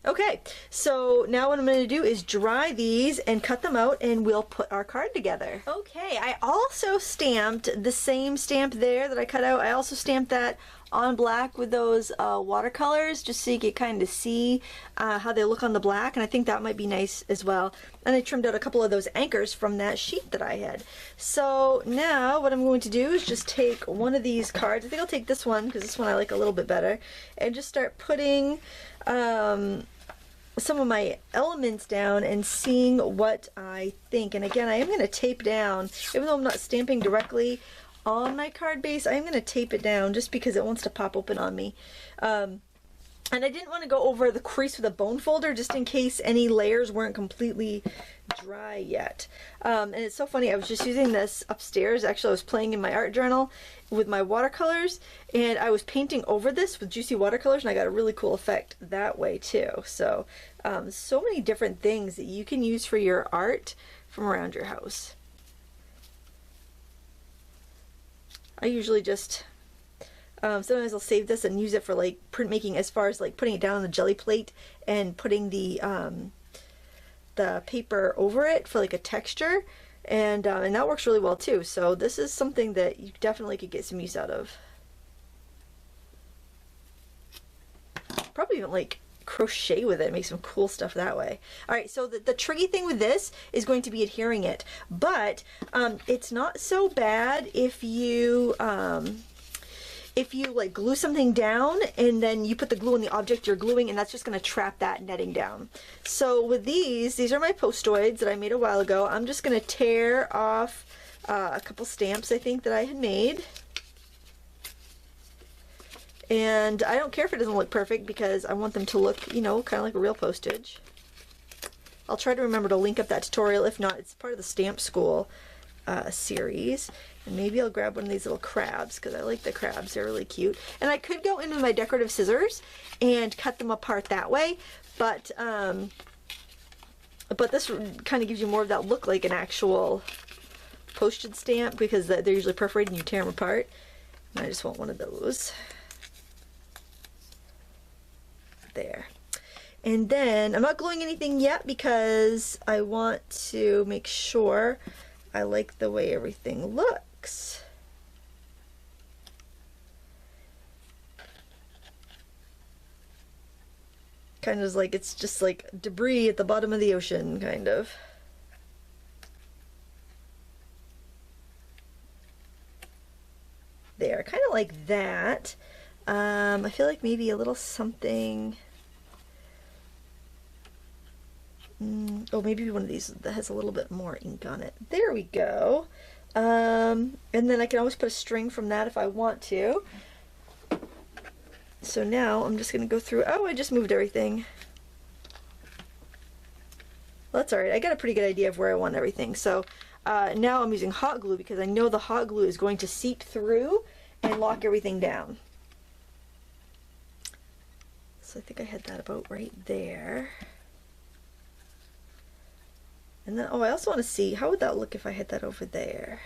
Okay, so now what I'm going to do is dry these and cut them out and we'll put our card together. Okay, I also stamped the same stamp there that I cut out. I also stamped that on black with those watercolors just so you can kind of see how they look on the black, and I think that might be nice as well. And I trimmed out a couple of those anchors from that sheet that I had. So now what I'm going to do is just take one of these cards. I think I'll take this one because this one I like a little bit better, and just start putting some of my elements down and seeing what I think. And again, I am going to tape down, even though I'm not stamping directly on my card base, I am going to tape it down just because it wants to pop open on me. And I didn't want to go over the crease with a bone folder just in case any layers weren't completely dry yet. And it's so funny, I was just using this upstairs. Actually, I was playing in my art journal with my watercolors and I was painting over this with juicy watercolors and I got a really cool effect that way too. So, so many different things that you can use for your art from around your house. I usually just sometimes I'll save this and use it for like printmaking, as far as like putting it down on the jelly plate and putting the paper over it for like a texture, and that works really well too. So this is something that you definitely could get some use out of. Probably even like crochet with it, make some cool stuff that way. Alright, so the tricky thing with this is going to be adhering it, but it's not so bad if you like glue something down and then you put the glue on the object you're gluing, and that's just going to trap that netting down. So with these are my postoids that I made a while ago. I'm just going to tear off a couple stamps I think that I had made. And I don't care if it doesn't look perfect because I want them to look, you know, kind of like a real postage. I'll try to remember to link up that tutorial. If not, it's part of the Stamp School series. And maybe I'll grab one of these little crabs because I like the crabs. They're really cute. And I could go in with my decorative scissors and cut them apart that way. But this kind of gives you more of that look like an actual postage stamp because they're usually perforated and you tear them apart. And I just want one of those. There. And then I'm not gluing anything yet because I want to make sure I like the way everything looks. Kind of like it's just like debris at the bottom of the ocean, kind of. There, kind of like that. I feel like maybe a little something. Oh, maybe one of these that has a little bit more ink on it. There we go. And then I can always put a string from that if I want to. So now I'm just going to go through. Oh, I just moved everything. Well, that's alright. I got a pretty good idea of where I want everything. So now I'm using hot glue because I know the hot glue is going to seep through and lock everything down. So I think I had that about right there. And then, oh, I also want to see, how would that look if I had that over there?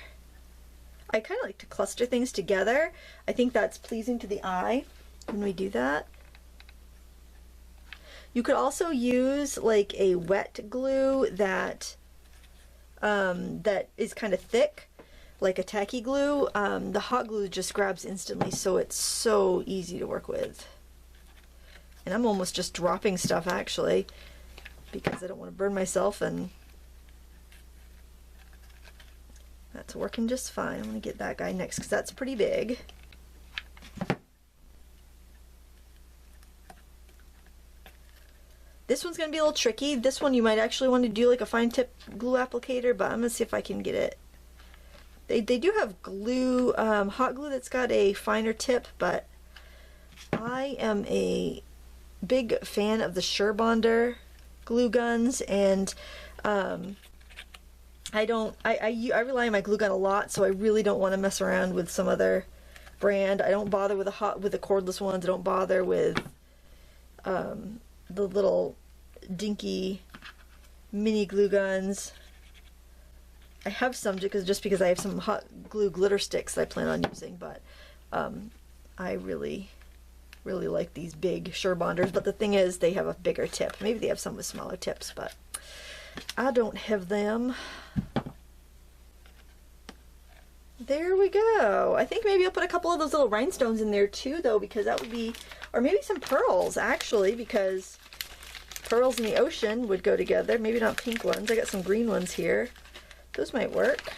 I kind of like to cluster things together. I think that's pleasing to the eye when we do that. You could also use like a wet glue that that is kind of thick, like a tacky glue. The hot glue just grabs instantly, so it's so easy to work with. And I'm almost just dropping stuff actually, because I don't want to burn myself, and that's working just fine. I'm going to get that guy next because that's pretty big. This one's going to be a little tricky. This one you might actually want to do like a fine tip glue applicator, but I'm going to see if I can get it. They do have glue, hot glue that's got a finer tip, but I am a big fan of the Surebonder glue guns, and I rely on my glue gun a lot, so I really don't want to mess around with some other brand. I don't bother with the cordless ones. I don't bother with the little dinky mini glue guns. I have some just because I have some hot glue glitter sticks that I plan on using, but I really like these big Surebonders. But the thing is, they have a bigger tip. Maybe they have some with smaller tips, but I don't have them. There we go. I think maybe I'll put a couple of those little rhinestones in there too, though, because that would be, or maybe some pearls actually, because pearls in the ocean would go together. Maybe not pink ones. I got some green ones here. Those might work.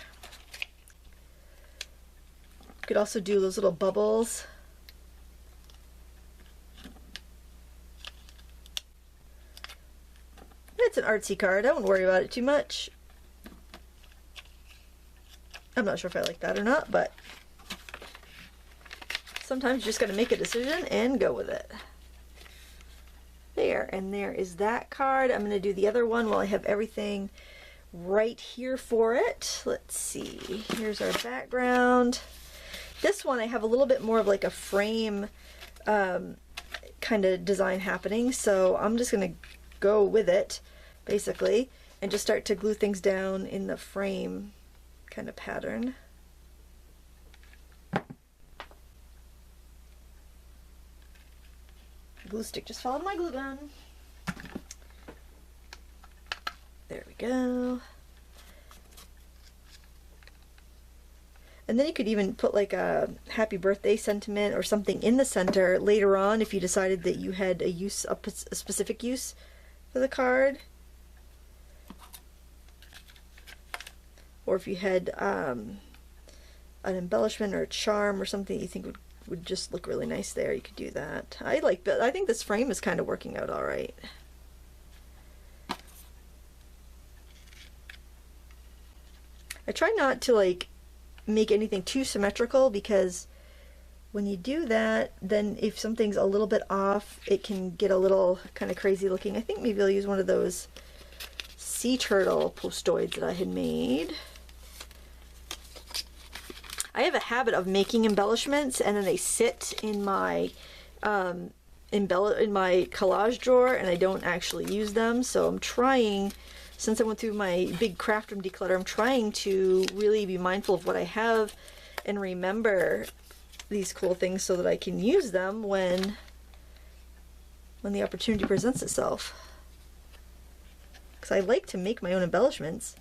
Could also do those little bubbles. It's an artsy card. I won't worry about it too much. I'm not sure if I like that or not, but sometimes you just got to make a decision and go with it. There, and there is that card. I'm going to do the other one while I have everything right here for it. Let's see. Here's our background. This one I have a little bit more of like a frame kind of design happening, so I'm just going to go with it basically and just start to glue things down in the frame kind of pattern. Glue stick just fell out of my glue gun. There we go. And then you could even put like a happy birthday sentiment or something in the center later on if you decided that you had a specific use for the card. Or if you had an embellishment or a charm or something you think would just look really nice there, you could do that. I think this frame is kind of working out all right. I try not to like make anything too symmetrical, because when you do that, then if something's a little bit off, it can get a little kind of crazy looking. I think maybe I'll use one of those sea turtle postoids that I had made. I have a habit of making embellishments and then they sit in my in my collage drawer and I don't actually use them. So I'm trying, since I went through my big craft room declutter, I'm trying to really be mindful of what I have and remember these cool things so that I can use them when the opportunity presents itself. Because I like to make my own embellishments.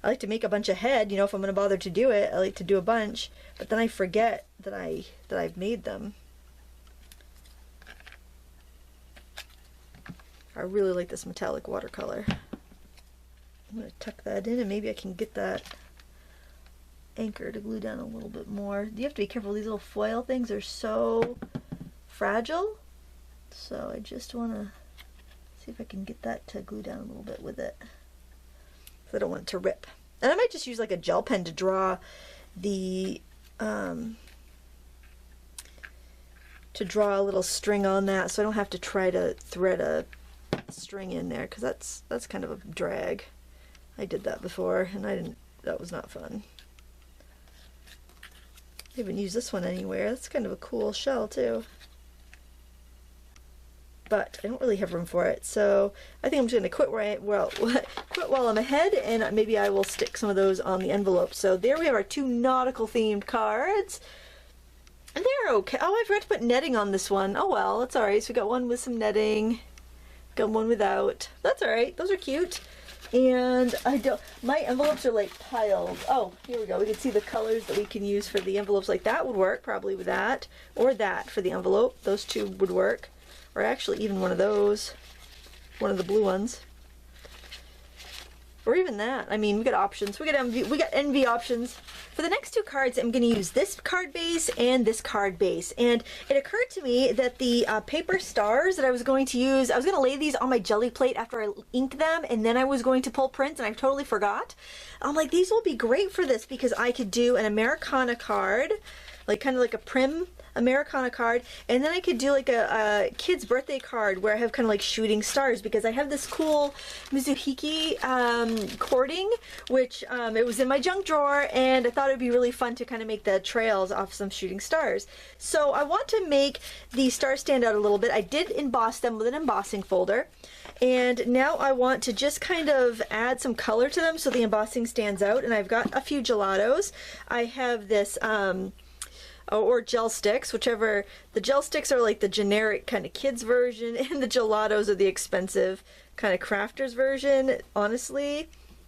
I like to make a bunch ahead, you know, if I'm going to bother to do it. I like to do a bunch, but then I forget that I've made them. I really like this metallic watercolor. I'm going to tuck that in, and maybe I can get that anchor to glue down a little bit more. You have to be careful. These little foil things are so fragile. So I just want to see if I can get that to glue down a little bit with it. I don't want it to rip. And I might just use like a gel pen to draw the to draw a little string on that, so I don't have to try to thread a string in there, because that's kind of a drag. I did that before and that was not fun. I haven't used this one anywhere. That's kind of a cool shell too. But I don't really have room for it, so I think I'm just going to quit while I'm ahead, and maybe I will stick some of those on the envelope. So there we have our 2 nautical themed cards, and they're okay. Oh, I forgot to put netting on this one. Oh well, it's alright. So we got one with some netting, got one without. That's alright. Those are cute. And my envelopes are like piled. Oh, here we go. We can see the colors that we can use for the envelopes. Like that would work probably with that, or that for the envelope. Those 2 would work. Or actually even one of those, one of the blue ones, or even that. I mean, we got options. We got NV options. For the next 2 cards, I'm going to use this card base and this card base. And it occurred to me that the paper stars that I was going to use, I was going to lay these on my jelly plate after I ink them, and then I was going to pull prints, and I totally forgot. I'm like, these will be great for this, because I could do an Americana card, like kind of like a prim Americana card, and then I could do like a kid's birthday card where I have kind of like shooting stars, because I have this cool Mizuhiki cording, which it was in my junk drawer, and I thought it would be really fun to kind of make the trails off some shooting stars. So I want to make the stars stand out a little bit. I did emboss them with an embossing folder, and now I want to just kind of add some color to them so the embossing stands out. And I've got a few gelatos. I have this or gel sticks, whichever. The gel sticks are like the generic kind of kids version, and the gelatos are the expensive kind of crafters version. Honestly,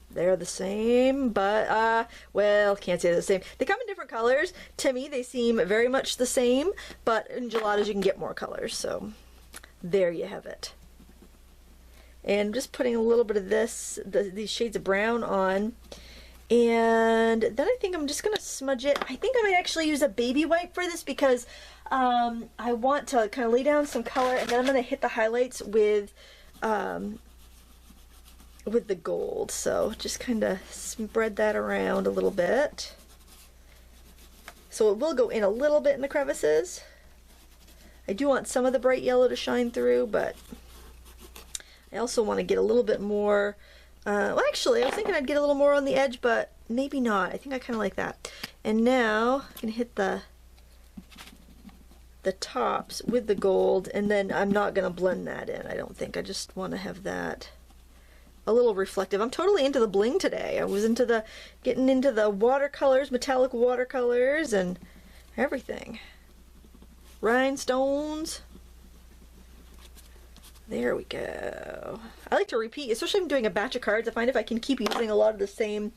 they're the same, but well, can't say they're the same. They come in different colors. To me, they seem very much the same, but in gelatos you can get more colors, so there you have it. And I'm just putting a little bit of these shades of brown on. And then I think I'm just going to smudge it. I think I might actually use a baby wipe for this, because I want to kind of lay down some color, and then I'm going to hit the highlights with the gold. So just kind of spread that around a little bit. So it will go in a little bit in the crevices. I do want some of the bright yellow to shine through, but I also want to get a little bit more. Well, actually, I was thinking I'd get a little more on the edge, but maybe not. I think I kind of like that. And now I'm going to hit the tops with the gold, and then I'm not going to blend that in, I don't think. I just want to have that a little reflective. I'm totally into the bling today. I was getting into the watercolors, metallic watercolors, and everything. Rhinestones. There we go. I like to repeat, especially if I'm doing a batch of cards. I find if I can keep using a lot of the same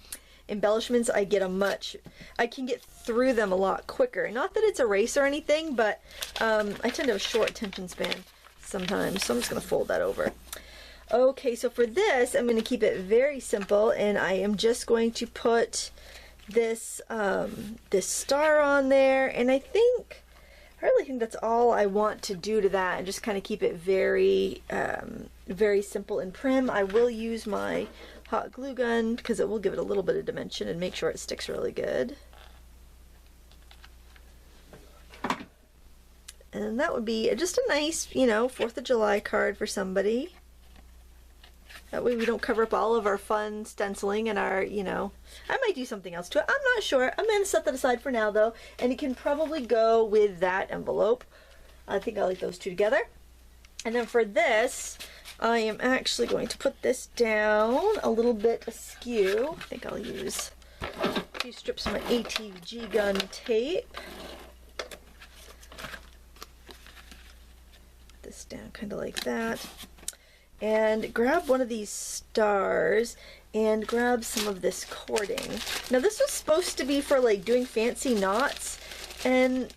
embellishments, I can get through them a lot quicker. Not that it's a race or anything, but I tend to have a short attention span sometimes, so I'm just going to fold that over. Okay, so for this, I'm going to keep it very simple, and I am just going to put this this star on there, and I really think that's all I want to do to that, and just kind of keep it very, very simple and prim. I will use my hot glue gun, because it will give it a little bit of dimension and make sure it sticks really good. And that would be just a nice, 4th of July card for somebody. That way we don't cover up all of our fun stenciling and our, I might do something else to it. I'm not sure. I'm going to set that aside for now, though. And it can probably go with that envelope. I think I like those 2 together. And then for this, I am actually going to put this down a little bit askew. I think I'll use a few strips of my ATG gun tape. Put this down kind of like that. And grab one of these stars, and grab some of this cording. Now this was supposed to be for like doing fancy knots and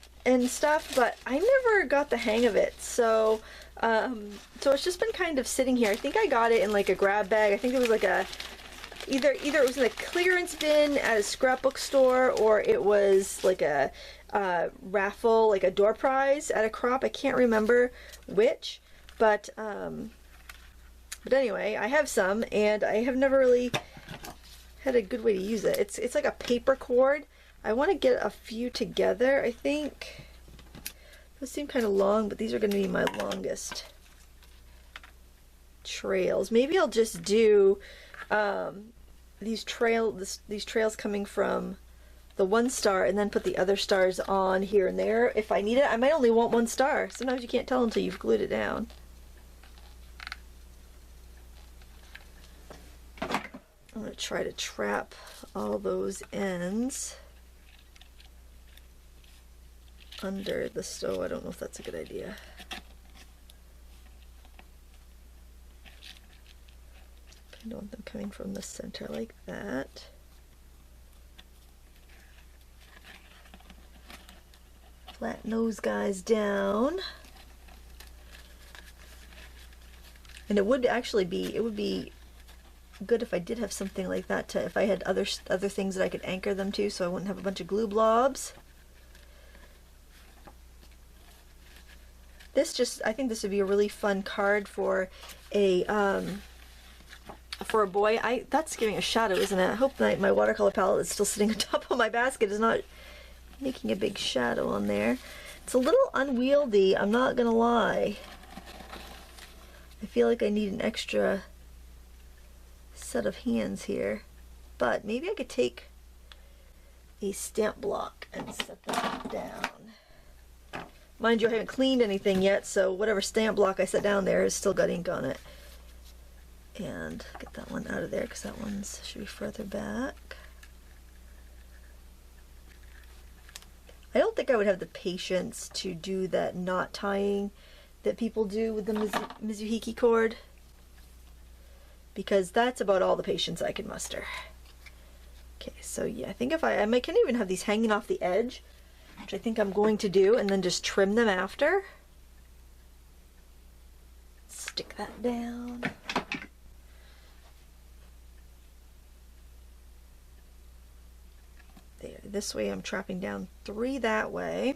stuff, but I never got the hang of it. So so it's just been kind of sitting here. I think I got it in like a grab bag. I think it was like a either it was in a clearance bin at a scrapbook store, or it was like a raffle, like a door prize at a crop. I can't remember which, but anyway, I have some, and I have never really had a good way to use it. It's like a paper cord. I want to get a few together. I think those seem kind of long, but these are going to be my longest trails. Maybe I'll just do these trails coming from the one star, and then put the other stars on here and there if I need it. I might only want one star. Sometimes you can't tell until you've glued it down. I'm going to try to trap all those ends under the stove. I don't know if that's a good idea. I don't want them coming from the center like that. Flatten those guys down. And it would actually be, it would be good if I did have something like that to, if I had other things that I could anchor them to, so I wouldn't have a bunch of glue blobs. This just, I think this would be a really fun card for a boy. That's giving a shadow, isn't it? I hope that my watercolor palette that's still sitting on top of my basket is not making a big shadow on there. It's a little unwieldy, I'm not gonna lie. I feel like I need an extra set of hands here, but maybe I could take a stamp block and set that down. Mind you, I haven't cleaned anything yet, so whatever stamp block I set down there has still got ink on it. And get that one out of there because that one's should be further back. I don't think I would have the patience to do that knot tying that people do with the Mizuhiki cord, because that's about all the patience I can muster. Okay, so yeah, I think if I can even have these hanging off the edge, which I think I'm going to do, and then just trim them after. Stick that down. There, this way I'm trapping down 3 that way.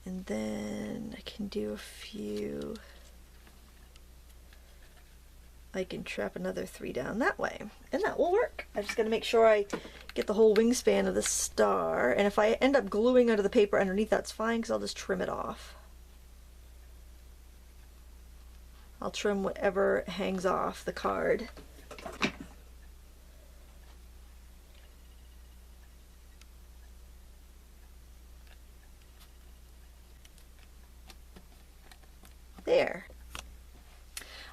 And then I can do a few. I can trap another 3 down that way, and that will work. I just got to make sure I get the whole wingspan of the star, and if I end up gluing under the paper underneath, that's fine because I'll just trim it off. I'll trim whatever hangs off the card. There.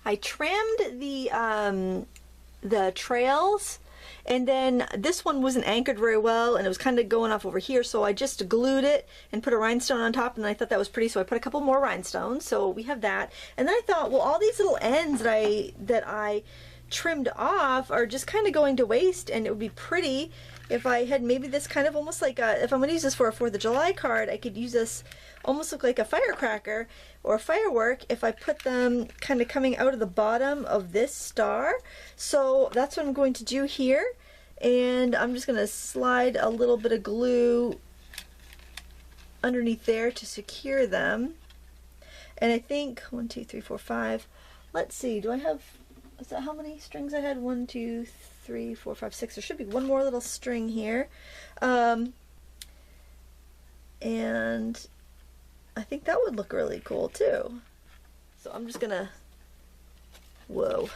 I trimmed the trails, and then this one wasn't anchored very well, and it was kind of going off over here, so I just glued it and put a rhinestone on top, and I thought that was pretty, so I put a couple more rhinestones, so we have that. And then I thought, well, all these little ends that I trimmed off are just kind of going to waste, and it would be pretty if I had maybe this kind of almost like a, if I'm going to use this for a 4th of July card, I could use this almost look like a firecracker or a firework if I put them kind of coming out of the bottom of this star. So that's what I'm going to do here, and I'm just going to slide a little bit of glue underneath there to secure them. And I think 1, 2, 3, 4, 5. Let's see, do I have, is that how many strings I had? 1, 2, 3, 4, 5, 6. There should be one more little string here. And I think that would look really cool too. So I'm just gonna, whoa.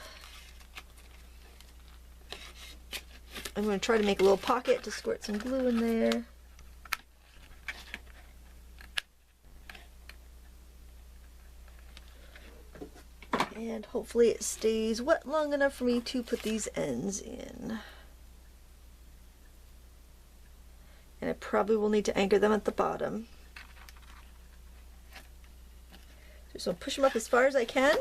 I'm gonna try to make a little pocket to squirt some glue in there. And hopefully it stays wet long enough for me to put these ends in. And I probably will need to anchor them at the bottom. Just want to push them up as far as I can.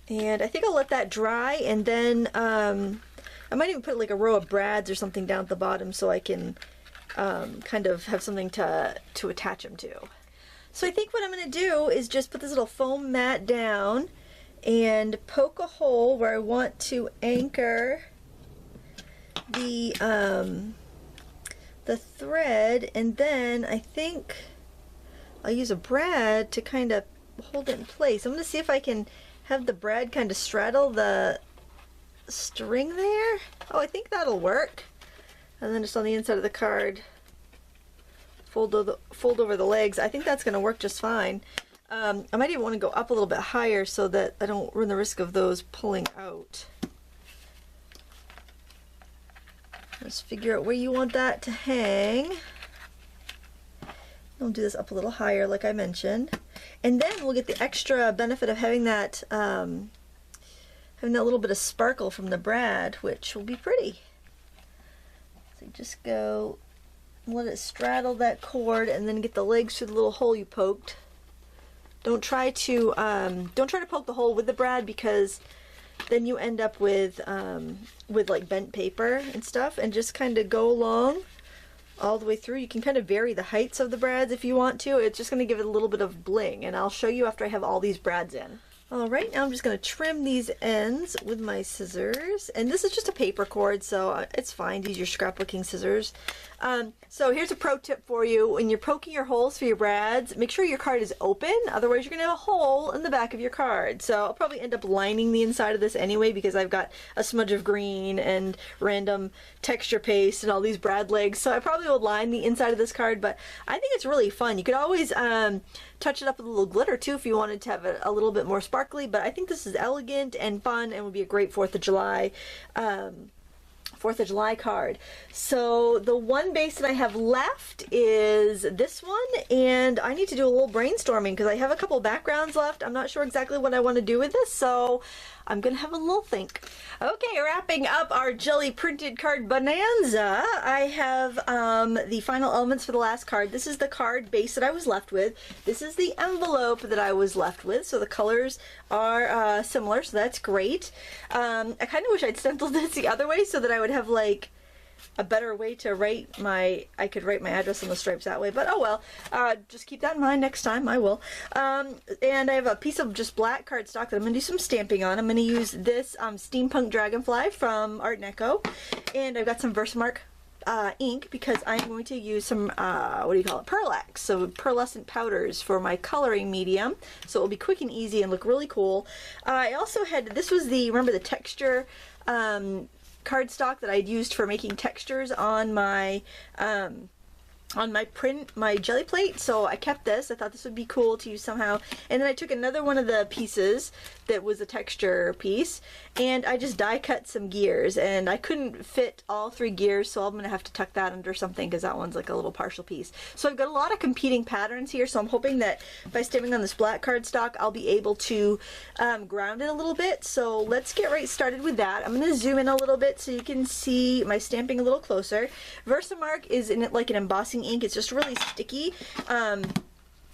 And I think I'll let that dry, and then I might even put like a row of brads or something down at the bottom so I can kind of have something to attach them to. So I think what I'm going to do is just put this little foam mat down and poke a hole where I want to anchor the thread, and then I think I'll use a brad to kind of hold it in place. I'm going to see if I can have the brad kind of straddle the string there. Oh, I think that'll work. And then just on the inside of the card, fold over the legs. I think that's going to work just fine. I might even want to go up a little bit higher so that I don't run the risk of those pulling out. Just figure out where you want that to hang. I'll do this up a little higher like I mentioned. And then we'll get the extra benefit of having that little bit of sparkle from the brad, which will be pretty. So just go let it straddle that cord and then get the legs through the little hole you poked. Don't try to poke the hole with the brad, because then you end up with like bent paper and stuff, and just kind of go along all the way through. You can kind of vary the heights of the brads if you want to. It's just going to give it a little bit of bling, and I'll show you after I have all these brads in. Alright, now I'm just going to trim these ends with my scissors, and this is just a paper cord, so it's fine to use your scrapbooking scissors. So here's a pro tip for you. When you're poking your holes for your brads, make sure your card is open, otherwise you're going to have a hole in the back of your card. So I'll probably end up lining the inside of this anyway, because I've got a smudge of green and random texture paste and all these brad legs, so I probably will line the inside of this card, but I think it's really fun. You could always touch it up with a little glitter too if you wanted to have it a little bit more sparkly, but I think this is elegant and fun and would be a great 4th of July card. So the one base that I have left is this one, and I need to do a little brainstorming because I have a couple backgrounds left. I'm not sure exactly what I want to do with this, so I'm gonna have a little think. Okay, wrapping up our jelly printed card bonanza, I have the final elements for the last card. This is the card base that I was left with. This is the envelope that I was left with, so the colors are similar, so that's great. I kind of wish I'd stenciled this the other way so that I would have like a better way to I could write my address on the stripes that way, but oh well. Just keep that in mind next time, I will. And I have a piece of just black cardstock that I'm going to do some stamping on. I'm going to use this Steampunk Dragonfly from Art Deco, and I've got some Versamark ink because I'm going to use some, Pearlax, so pearlescent powders for my coloring medium, so it will be quick and easy and look really cool. I also had, this was remember the texture cardstock that I'd used for making textures on my my jelly plate, so I kept this. I thought this would be cool to use somehow. And then I took another one of the pieces that was a texture piece, and I just die cut some gears, and I couldn't fit all 3 gears, so I'm gonna have to tuck that under something because that one's like a little partial piece. So I've got a lot of competing patterns here, so I'm hoping that by stamping on this black cardstock I'll be able to ground it a little bit. So let's get right started with that. I'm gonna zoom in a little bit so you can see my stamping a little closer. Versamark is in it like an embossing ink. It's just really sticky.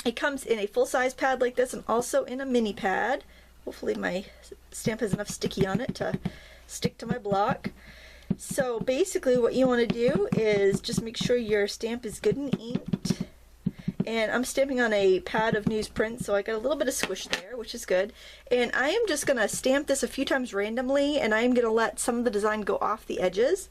It comes in a full-size pad like this and also in a mini pad. Hopefully my stamp has enough sticky on it to stick to my block. So basically what you want to do is just make sure your stamp is good and inked. And I'm stamping on a pad of newsprint, so I got a little bit of squish there, which is good. And I am just going to stamp this a few times randomly, and I am going to let some of the design go off the edges.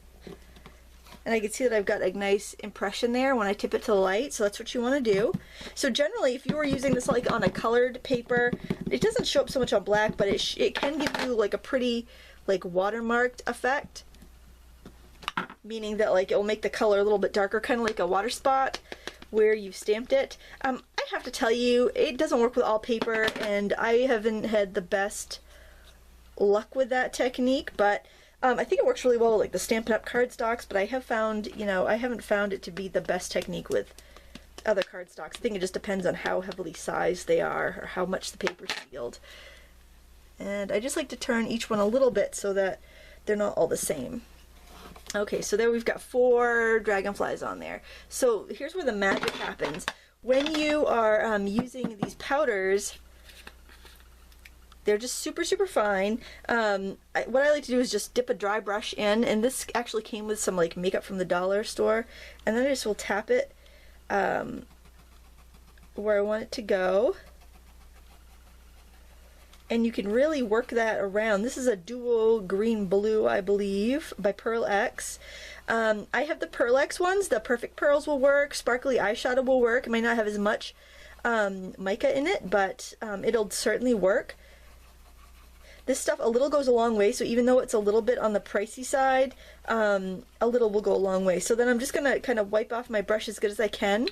And I can see that I've got a nice impression there when I tip it to the light, so that's what you want to do. So generally, if you were using this like on a colored paper, it doesn't show up so much on black, but it can give you like a pretty like watermarked effect, meaning that like it will make the color a little bit darker, kind of like a water spot where you've stamped it. I have to tell you, it doesn't work with all paper, and I haven't had the best luck with that technique, but I think it works really well with like the Stampin' Up! Cardstocks, but I have found, I haven't found it to be the best technique with other cardstocks. I think it just depends on how heavily sized they are or how much the paper's sealed. And I just like to turn each one a little bit so that they're not all the same. Okay, so there we've got 4 dragonflies on there. So here's where the magic happens. When you are using these powders, They're just super, super fine. What I like to do is just dip a dry brush in, and this actually came with some like makeup from the dollar store, and then I just will tap it where I want it to go. And you can really work that around. This is a dual green blue, I believe, by Pearl X. I have the Pearl X ones. The Perfect Pearls will work. Sparkly eyeshadow will work. It might not have as much mica in it, but it'll certainly work. This stuff, a little goes a long way, so even though it's a little bit on the pricey side, a little will go a long way. So then I'm just going to kind of wipe off my brush as good as I can.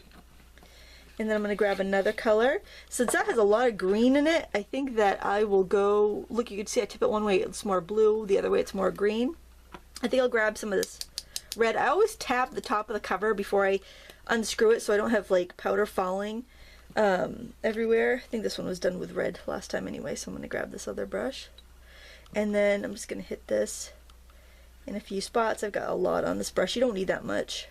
And then I'm going to grab another color. Since that has a lot of green in it, I think that I will go, look, you can see I tip it one way, it's more blue, the other way it's more green. I think I'll grab some of this red. I always tap the top of the cover before I unscrew it so I don't have like powder falling everywhere. I think this one was done with red last time anyway, so I'm going to grab this other brush. And then I'm just going to hit this in a few spots. I've got a lot on this brush. You don't need that much.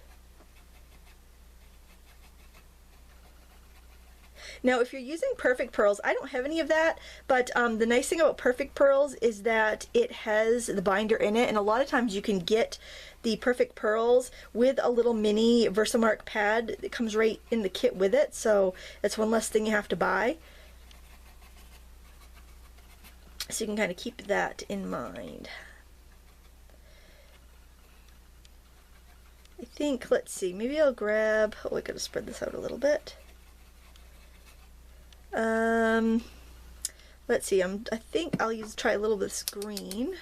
Now, if you're using Perfect Pearls, I don't have any of that, but the nice thing about Perfect Pearls is that it has the binder in it, and a lot of times you can get the Perfect Pearls with a little mini Versamark pad that comes right in the kit with it, so that's one less thing you have to buy. So you can kind of keep that in mind. I think, let's see, maybe I'll grab, oh, I gotta spread this out a little bit. Let's see, I think I'll try a little bit of this green.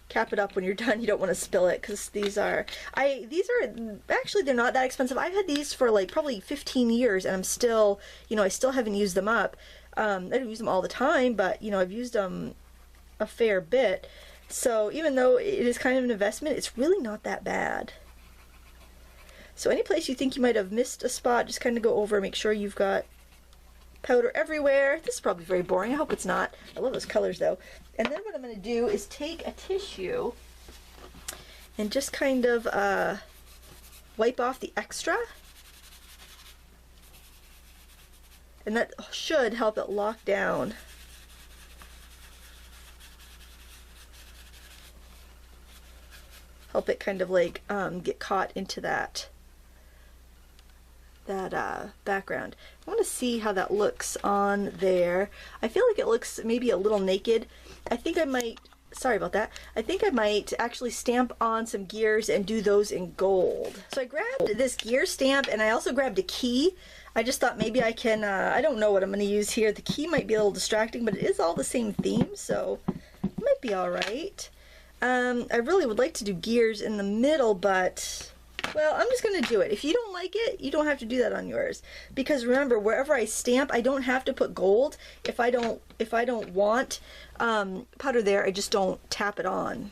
Cap it up when you're done. You don't want to spill it because these are actually, they're not that expensive. I've had these for like probably 15 years and I'm still, I still haven't used them up. I don't use them all the time, but I've used them a fair bit. So even though it is kind of an investment, it's really not that bad. So any place you think you might have missed a spot, just kind of go over, make sure you've got powder everywhere. This is probably very boring. I hope it's not. I love those colors though. And then what I'm going to do is take a tissue and just kind of wipe off the extra. And that should help it lock down. Help it kind of like get caught into that background. I want to see how that looks on there. I feel like it looks maybe a little naked. I think I might, sorry about that, I think I might actually stamp on some gears and do those in gold. So I grabbed this gear stamp and I also grabbed a key. I just thought maybe I can, I don't know what I'm going to use here. The key might be a little distracting, but it is all the same theme, so it might be alright. I really would like to do gears in the middle, but well, I'm just going to do it. If you don't like it, you don't have to do that on yours. Because remember, wherever I stamp, I don't have to put gold. If I don't want powder there, I just don't tap it on.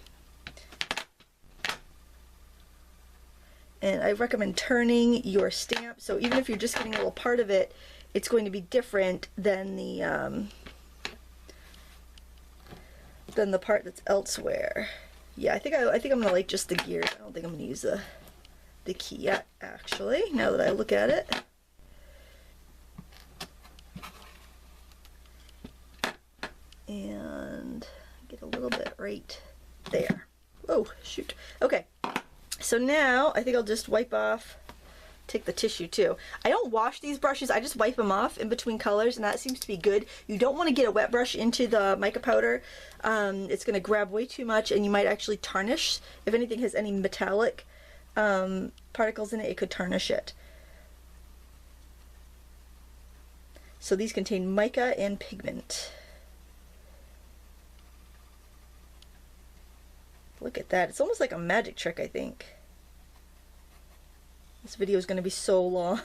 And I recommend turning your stamp, so even if you're just getting a little part of it, it's going to be different than the part that's elsewhere. Yeah, I think I'm gonna like just the gears. I don't think I'm gonna use the key yet, actually, now that I look at it. And get a little bit right there. Oh, shoot. Okay, so now I think I'll just wipe off, take the tissue too. I don't wash these brushes, I just wipe them off in between colors, and that seems to be good. You don't want to get a wet brush into the mica powder. It's going to grab way too much and you might actually tarnish. If anything has any metallic particles in it, it could tarnish it. So these contain mica and pigment. Look at that. It's almost like a magic trick, I think. This video is going to be so long.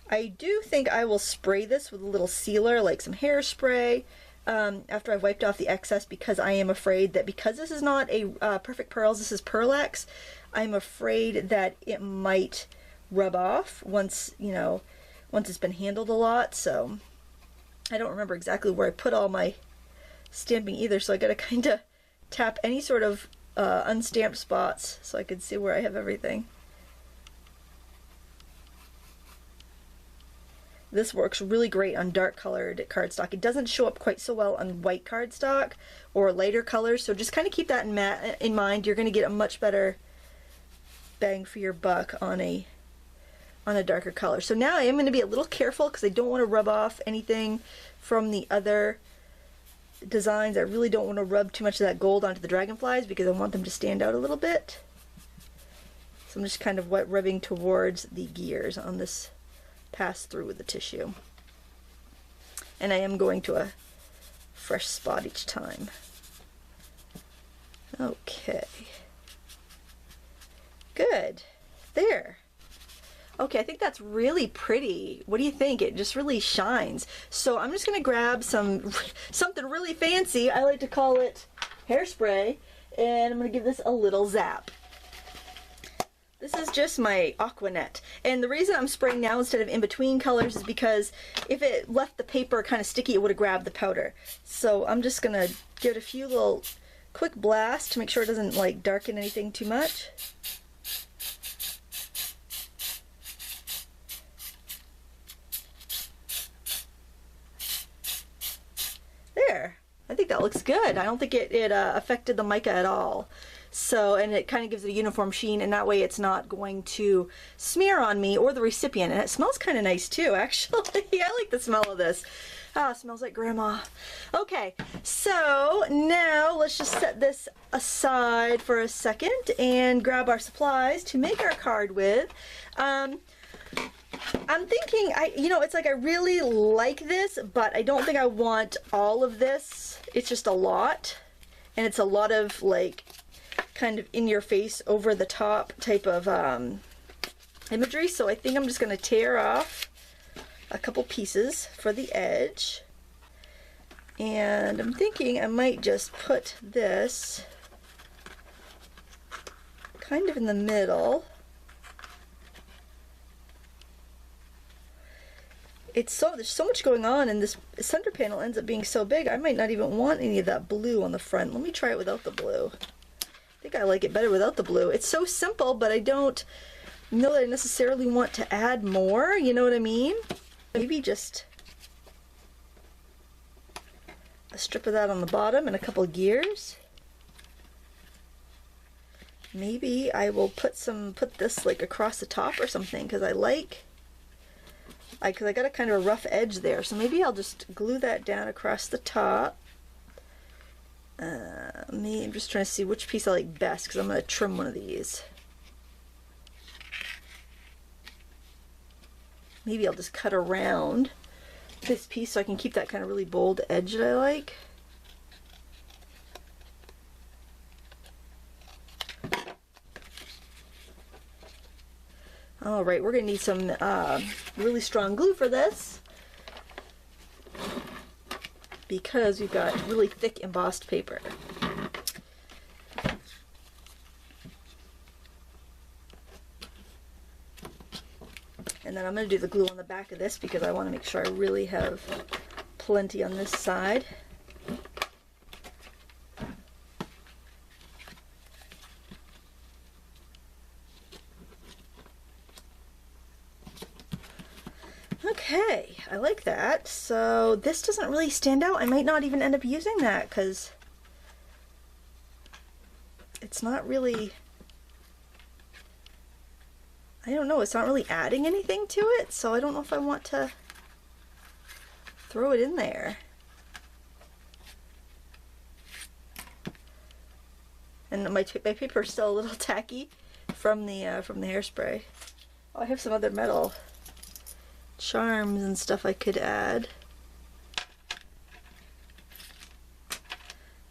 I do think I will spray this with a little sealer, like some hairspray, after I've wiped off the excess, because I am afraid that because this is not a Perfect Pearls, this is Pearl X, I'm afraid that it might rub off once, once it's been handled a lot. So I don't remember exactly where I put all my stamping either, so I gotta kind of tap any sort of unstamped spots so I can see where I have everything. This works really great on dark colored cardstock. It doesn't show up quite so well on white cardstock or lighter colors, so just kind of keep that in mind. You're going to get a much better bang for your buck on a darker color. So now I am going to be a little careful because I don't want to rub off anything from the other designs. I really don't want to rub too much of that gold onto the dragonflies because I want them to stand out a little bit. So I'm just kind of rubbing towards the gears on this pass through with the tissue. And I am going to a fresh spot each time. Okay. Good. There. Okay, I think that's really pretty. What do you think? It just really shines. So I'm just going to grab something really fancy. I like to call it hairspray, and I'm going to give this a little zap. This is just my Aquanet, and the reason I'm spraying now instead of in between colors is because if it left the paper kind of sticky, it would have grabbed the powder. So I'm just going to give it a few little quick blasts to make sure it doesn't like darken anything too much. There, I think that looks good. I don't think it affected the mica at all. So, and it kind of gives it a uniform sheen, and that way it's not going to smear on me or the recipient. And it smells kind of nice too, actually. I like the smell of this. Ah, it smells like grandma. Okay, so now let's just set this aside for a second and grab our supplies to make our card with. I'm thinking, it's like I really like this, but I don't think I want all of this. It's just a lot, and it's a lot of like kind of in your face, over the top type of imagery. So I think I'm just going to tear off a couple pieces for the edge, and I'm thinking I might just put this kind of in the middle. There's so much going on, and this center panel ends up being so big, I might not even want any of that blue on the front. Let me try it without the blue. I think I like it better without the blue. It's so simple, but I don't know that I necessarily want to add more, you know what I mean? Maybe just a strip of that on the bottom and a couple of gears. Maybe I will put this like across the top or something, because I got a kind of a rough edge there, so maybe I'll just glue that down across the top. I'm just trying to see which piece I like best, because I'm going to trim one of these. Maybe I'll just cut around this piece so I can keep that kind of really bold edge that I like. Alright, we're going to need some really strong glue for this, because we've got really thick embossed paper. And then I'm going to do the glue on the back of this because I want to make sure I really have plenty on this side. Okay, I like that. So this doesn't really stand out. I might not even end up using that because it's not really, I don't know, it's not really adding anything to it, so I don't know if I want to throw it in there. And my paper is still a little tacky from the hairspray. Oh, I have some other metal charms and stuff I could add.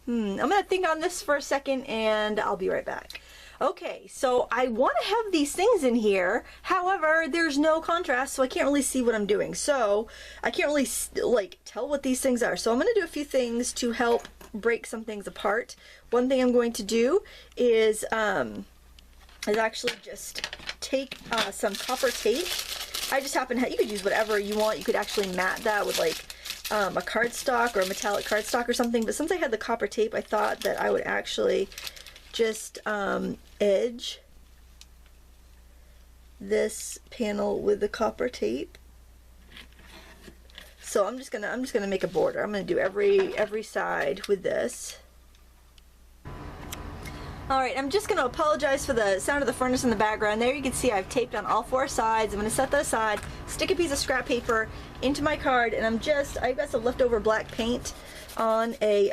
I'm gonna think on this for a second and I'll be right back. Okay, so I want to have these things in here, however there's no contrast, so I can't really see what I'm doing, so I can't really like tell what these things are. So I'm going to do a few things to help break some things apart. One thing I'm going to do is actually just take some copper tape. I just happen to, you could use whatever you want. You could actually mat that with like a cardstock or a metallic cardstock or something, but since I had the copper tape, I thought that I would actually just edge this panel with the copper tape. So I'm just gonna make a border. I'm gonna do every side with this. Alright, I'm just going to apologize for the sound of the furnace in the background. There you can see I've taped on all 4 sides. I'm going to set that aside, stick a piece of scrap paper into my card, and I've got some leftover black paint on a,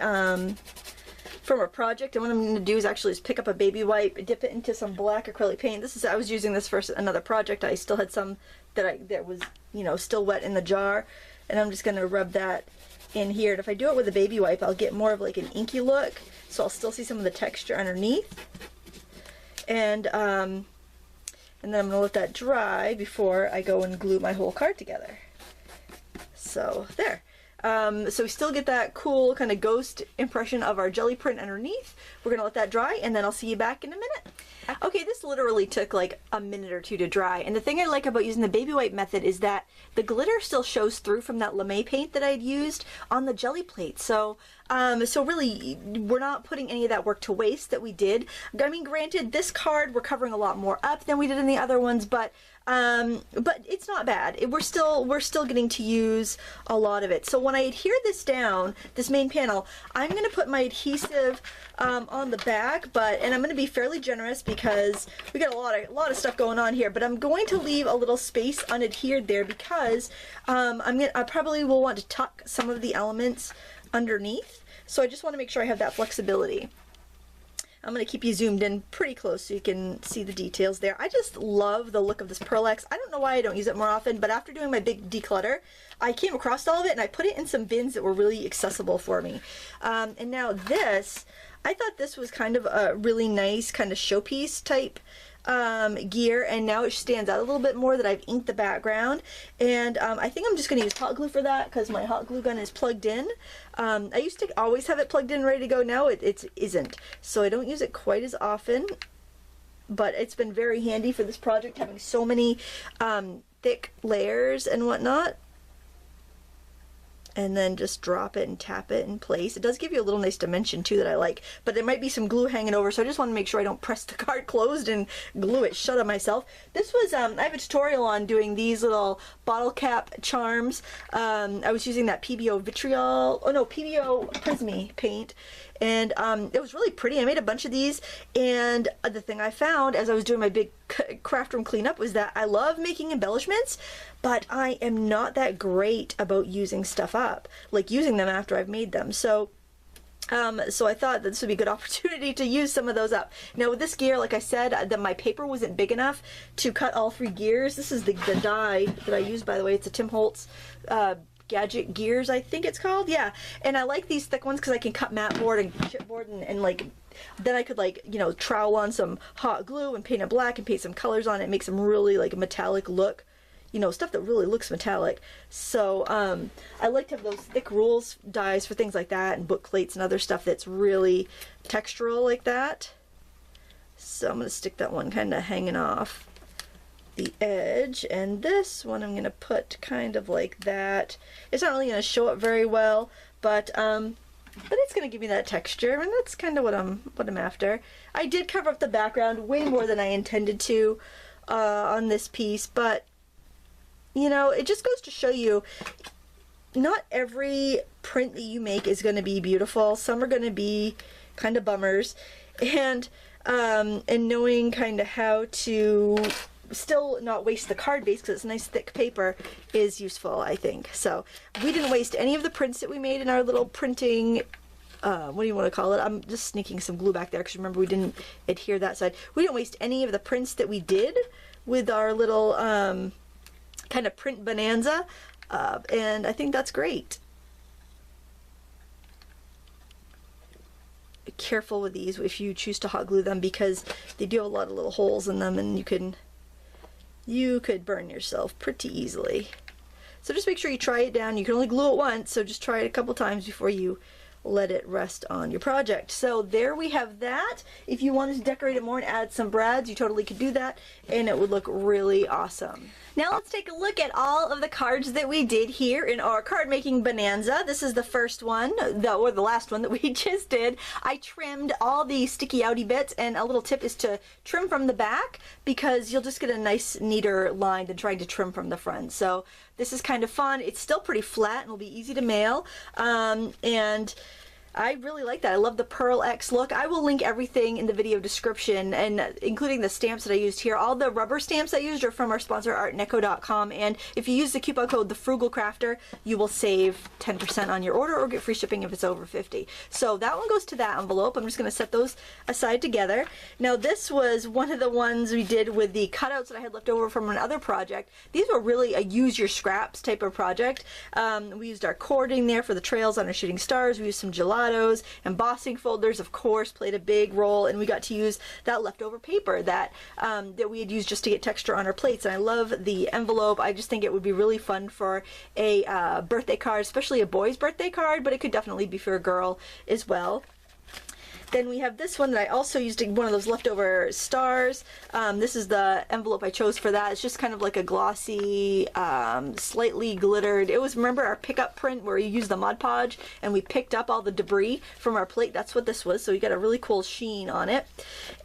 from a project, and what I'm going to do is actually just pick up a baby wipe, dip it into some black acrylic paint. I was using this for another project. I still had some that was, you know, still wet in the jar, and I'm just going to rub that in here. And if I do it with a baby wipe, I'll get more of like an inky look. So I'll still see some of the texture underneath. And then I'm going to let that dry before I go and glue my whole card together. So there. So we still get that cool kind of ghost impression of our jelly print underneath. We're going to let that dry, and then I'll see you back in a minute. Okay, this literally took like a minute or 2 to dry, and the thing I like about using the baby wipe method is that the glitter still shows through from that lame paint that I'd used on the jelly plate. So really, we're not putting any of that work to waste that we did. I mean, granted, this card we're covering a lot more up than we did in the other ones, but it's not bad. We're still getting to use a lot of it. So when I adhere this down, this main panel, I'm going to put my adhesive on the back, and I'm going to be fairly generous because we got a lot of stuff going on here. But I'm going to leave a little space unadhered there because I probably will want to tuck some of the elements underneath. So I just want to make sure I have that flexibility. I'm going to keep you zoomed in pretty close so you can see the details there. I just love the look of this Pearl-Ex. I don't know why I don't use it more often, but after doing my big declutter, I came across all of it and I put it in some bins that were really accessible for me. And now this, I thought this was kind of a really nice kind of showpiece type gear, and now it stands out a little bit more that I've inked the background, and I think I'm just going to use hot glue for that because my hot glue gun is plugged in. I used to always have it plugged in ready to go. Now it isn't, so I don't use it quite as often, but it's been very handy for this project, having so many thick layers and whatnot. And then just drop it and tap it in place. It does give you a little nice dimension too that I like, but there might be some glue hanging over, so I just want to make sure I don't press the card closed and glue it shut on myself. This was, I have a tutorial on doing these little bottle cap charms. I was using that PBO Prismy paint, and it was really pretty. I made a bunch of these, and the thing I found as I was doing my big craft room cleanup was that I love making embellishments, but I am not that great about using stuff up, like using them after I've made them. So so I thought this would be a good opportunity to use some of those up. Now with this gear, like I said, that my paper wasn't big enough to cut all 3 gears. This is the die that I use, by the way. It's a Tim Holtz Gadget Gears, I think it's called. Yeah, and I like these thick ones because I can cut mat board and chipboard, and like then I could, like, you know, trowel on some hot glue and paint it black and paint some colors on it, make some really like a metallic look, you know, stuff that really looks metallic. So I like to have those thick rules dies for things like that, and book plates and other stuff that's really textural like that. So I'm going to stick that one kind of hanging off the edge, and this one I'm going to put kind of like that. It's not really going to show up very well, but it's going to give me that texture, and that's kind of what I'm after. I did cover up the background way more than I intended to on this piece, but you know, it just goes to show you not every print that you make is going to be beautiful. Some are going to be kind of bummers, and knowing kind of how to still not waste the card base because it's nice thick paper is useful, I think. So we didn't waste any of the prints that we made in our little printing, what do you want to call it? I'm just sneaking some glue back there because remember we didn't adhere that side. We didn't waste any of the prints that we did with our little kind of print bonanza, and I think that's great. Be careful with these if you choose to hot glue them because they do have a lot of little holes in them, and you could burn yourself pretty easily. So just make sure you try it down. You can only glue it once, so just try it a couple times before you let it rest on your project. So there we have that. If you wanted to decorate it more and add some brads, you totally could do that, and it would look really awesome. Now let's take a look at all of the cards that we did here in our card making bonanza. This is the first one, or the last one that we just did. I trimmed all the sticky outy bits, and a little tip is to trim from the back because you'll just get a nice, neater line than trying to trim from the front. So this is kind of fun. It's still pretty flat and will be easy to mail. And I really like that. I love the Pearl X look. I will link everything in the video description, and including the stamps that I used here. All the rubber stamps I used are from our sponsor artneco.com, and if you use the coupon code thefrugalcrafter, you will save 10% on your order or get free shipping if it's over $50. So that one goes to that envelope. I'm just going to set those aside together. Now this was one of the ones we did with the cutouts that I had left over from another project. These were really a use your scraps type of project. We used our cording there for the trails on our shooting stars. We used some gelato. Embossing folders, of course, played a big role, and we got to use that leftover paper that that we had used just to get texture on our plates. And I love the envelope. I just think it would be really fun for a birthday card, especially a boy's birthday card, but it could definitely be for a girl as well. Then we have this one that I also used, one of those leftover stars. This is the envelope I chose for that. It's just kind of like a glossy, slightly glittered. It was, remember our pickup print where you use the Mod Podge and we picked up all the debris from our plate? That's what this was. So you got a really cool sheen on it.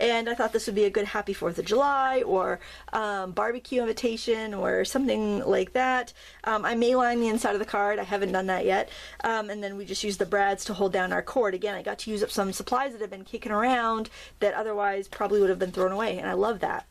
And I thought this would be a good Happy 4th of July or barbecue invitation or something like that. I may line the inside of the card. I haven't done that yet. And then we just use the brads to hold down our cord. Again, I got to use up some supplies that have been kicking around that otherwise probably would have been thrown away, and I love that.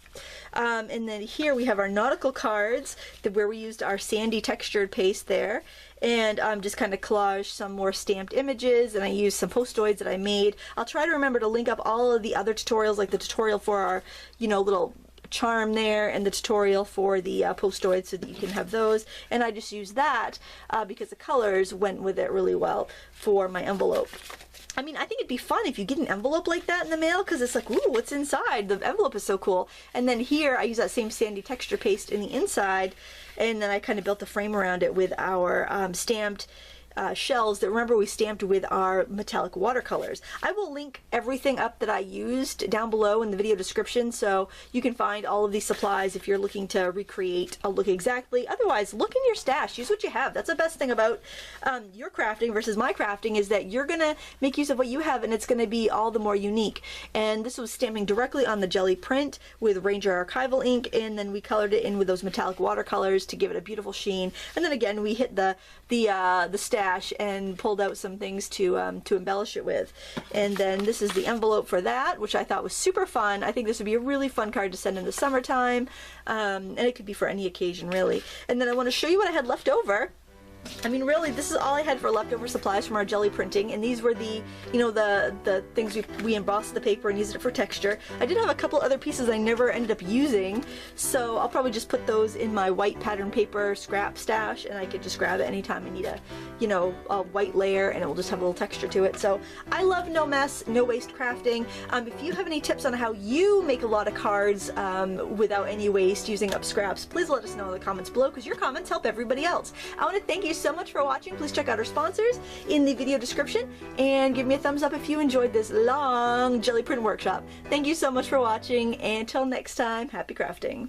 And then here we have our Nautical cards where we used our sandy textured paste there, and just kind of collage some more stamped images, and I used some postoids that I made. I'll try to remember to link up all of the other tutorials, like the tutorial for our, you know, little charm there and the tutorial for the postoids, so that you can have those. And I just used that because the colors went with it really well for my envelope. I mean, I think it'd be fun if you get an envelope like that in the mail, because it's like, ooh, what's inside? The envelope is so cool. And then here, I use that same sandy texture paste in the inside, and then I kind of built the frame around it with our stamped shells that, remember, we stamped with our metallic watercolors. I will link everything up that I used down below in the video description, so you can find all of these supplies if you're looking to recreate a look exactly. Otherwise, look in your stash. Use what you have. That's the best thing about your crafting versus my crafting, is that you're going to make use of what you have, and it's going to be all the more unique. And this was stamping directly on the jelly print with Ranger archival ink, and then we colored it in with those metallic watercolors to give it a beautiful sheen. And then again, we hit the stash and pulled out some things to embellish it with. And then this is the envelope for that, which I thought was super fun. I think this would be a really fun card to send in the summertime, and it could be for any occasion, really. And then I want to show you what I had left over. I mean, really, this is all I had for leftover supplies from our jelly printing, and these were the, you know, the things we embossed the paper and used it for texture. I did have a couple other pieces I never ended up using, so I'll probably just put those in my white pattern paper scrap stash, and I could just grab it anytime I need a, you know, a white layer, and it will just have a little texture to it. So I love no mess, no waste crafting. If you have any tips on how you make a lot of cards without any waste using up scraps, please let us know in the comments below, because your comments help everybody else. I want to thank you so much for watching. Please check out our sponsors in the video description, and give me a thumbs up if you enjoyed this long jelly print workshop. Thank you so much for watching, and until next time, happy crafting.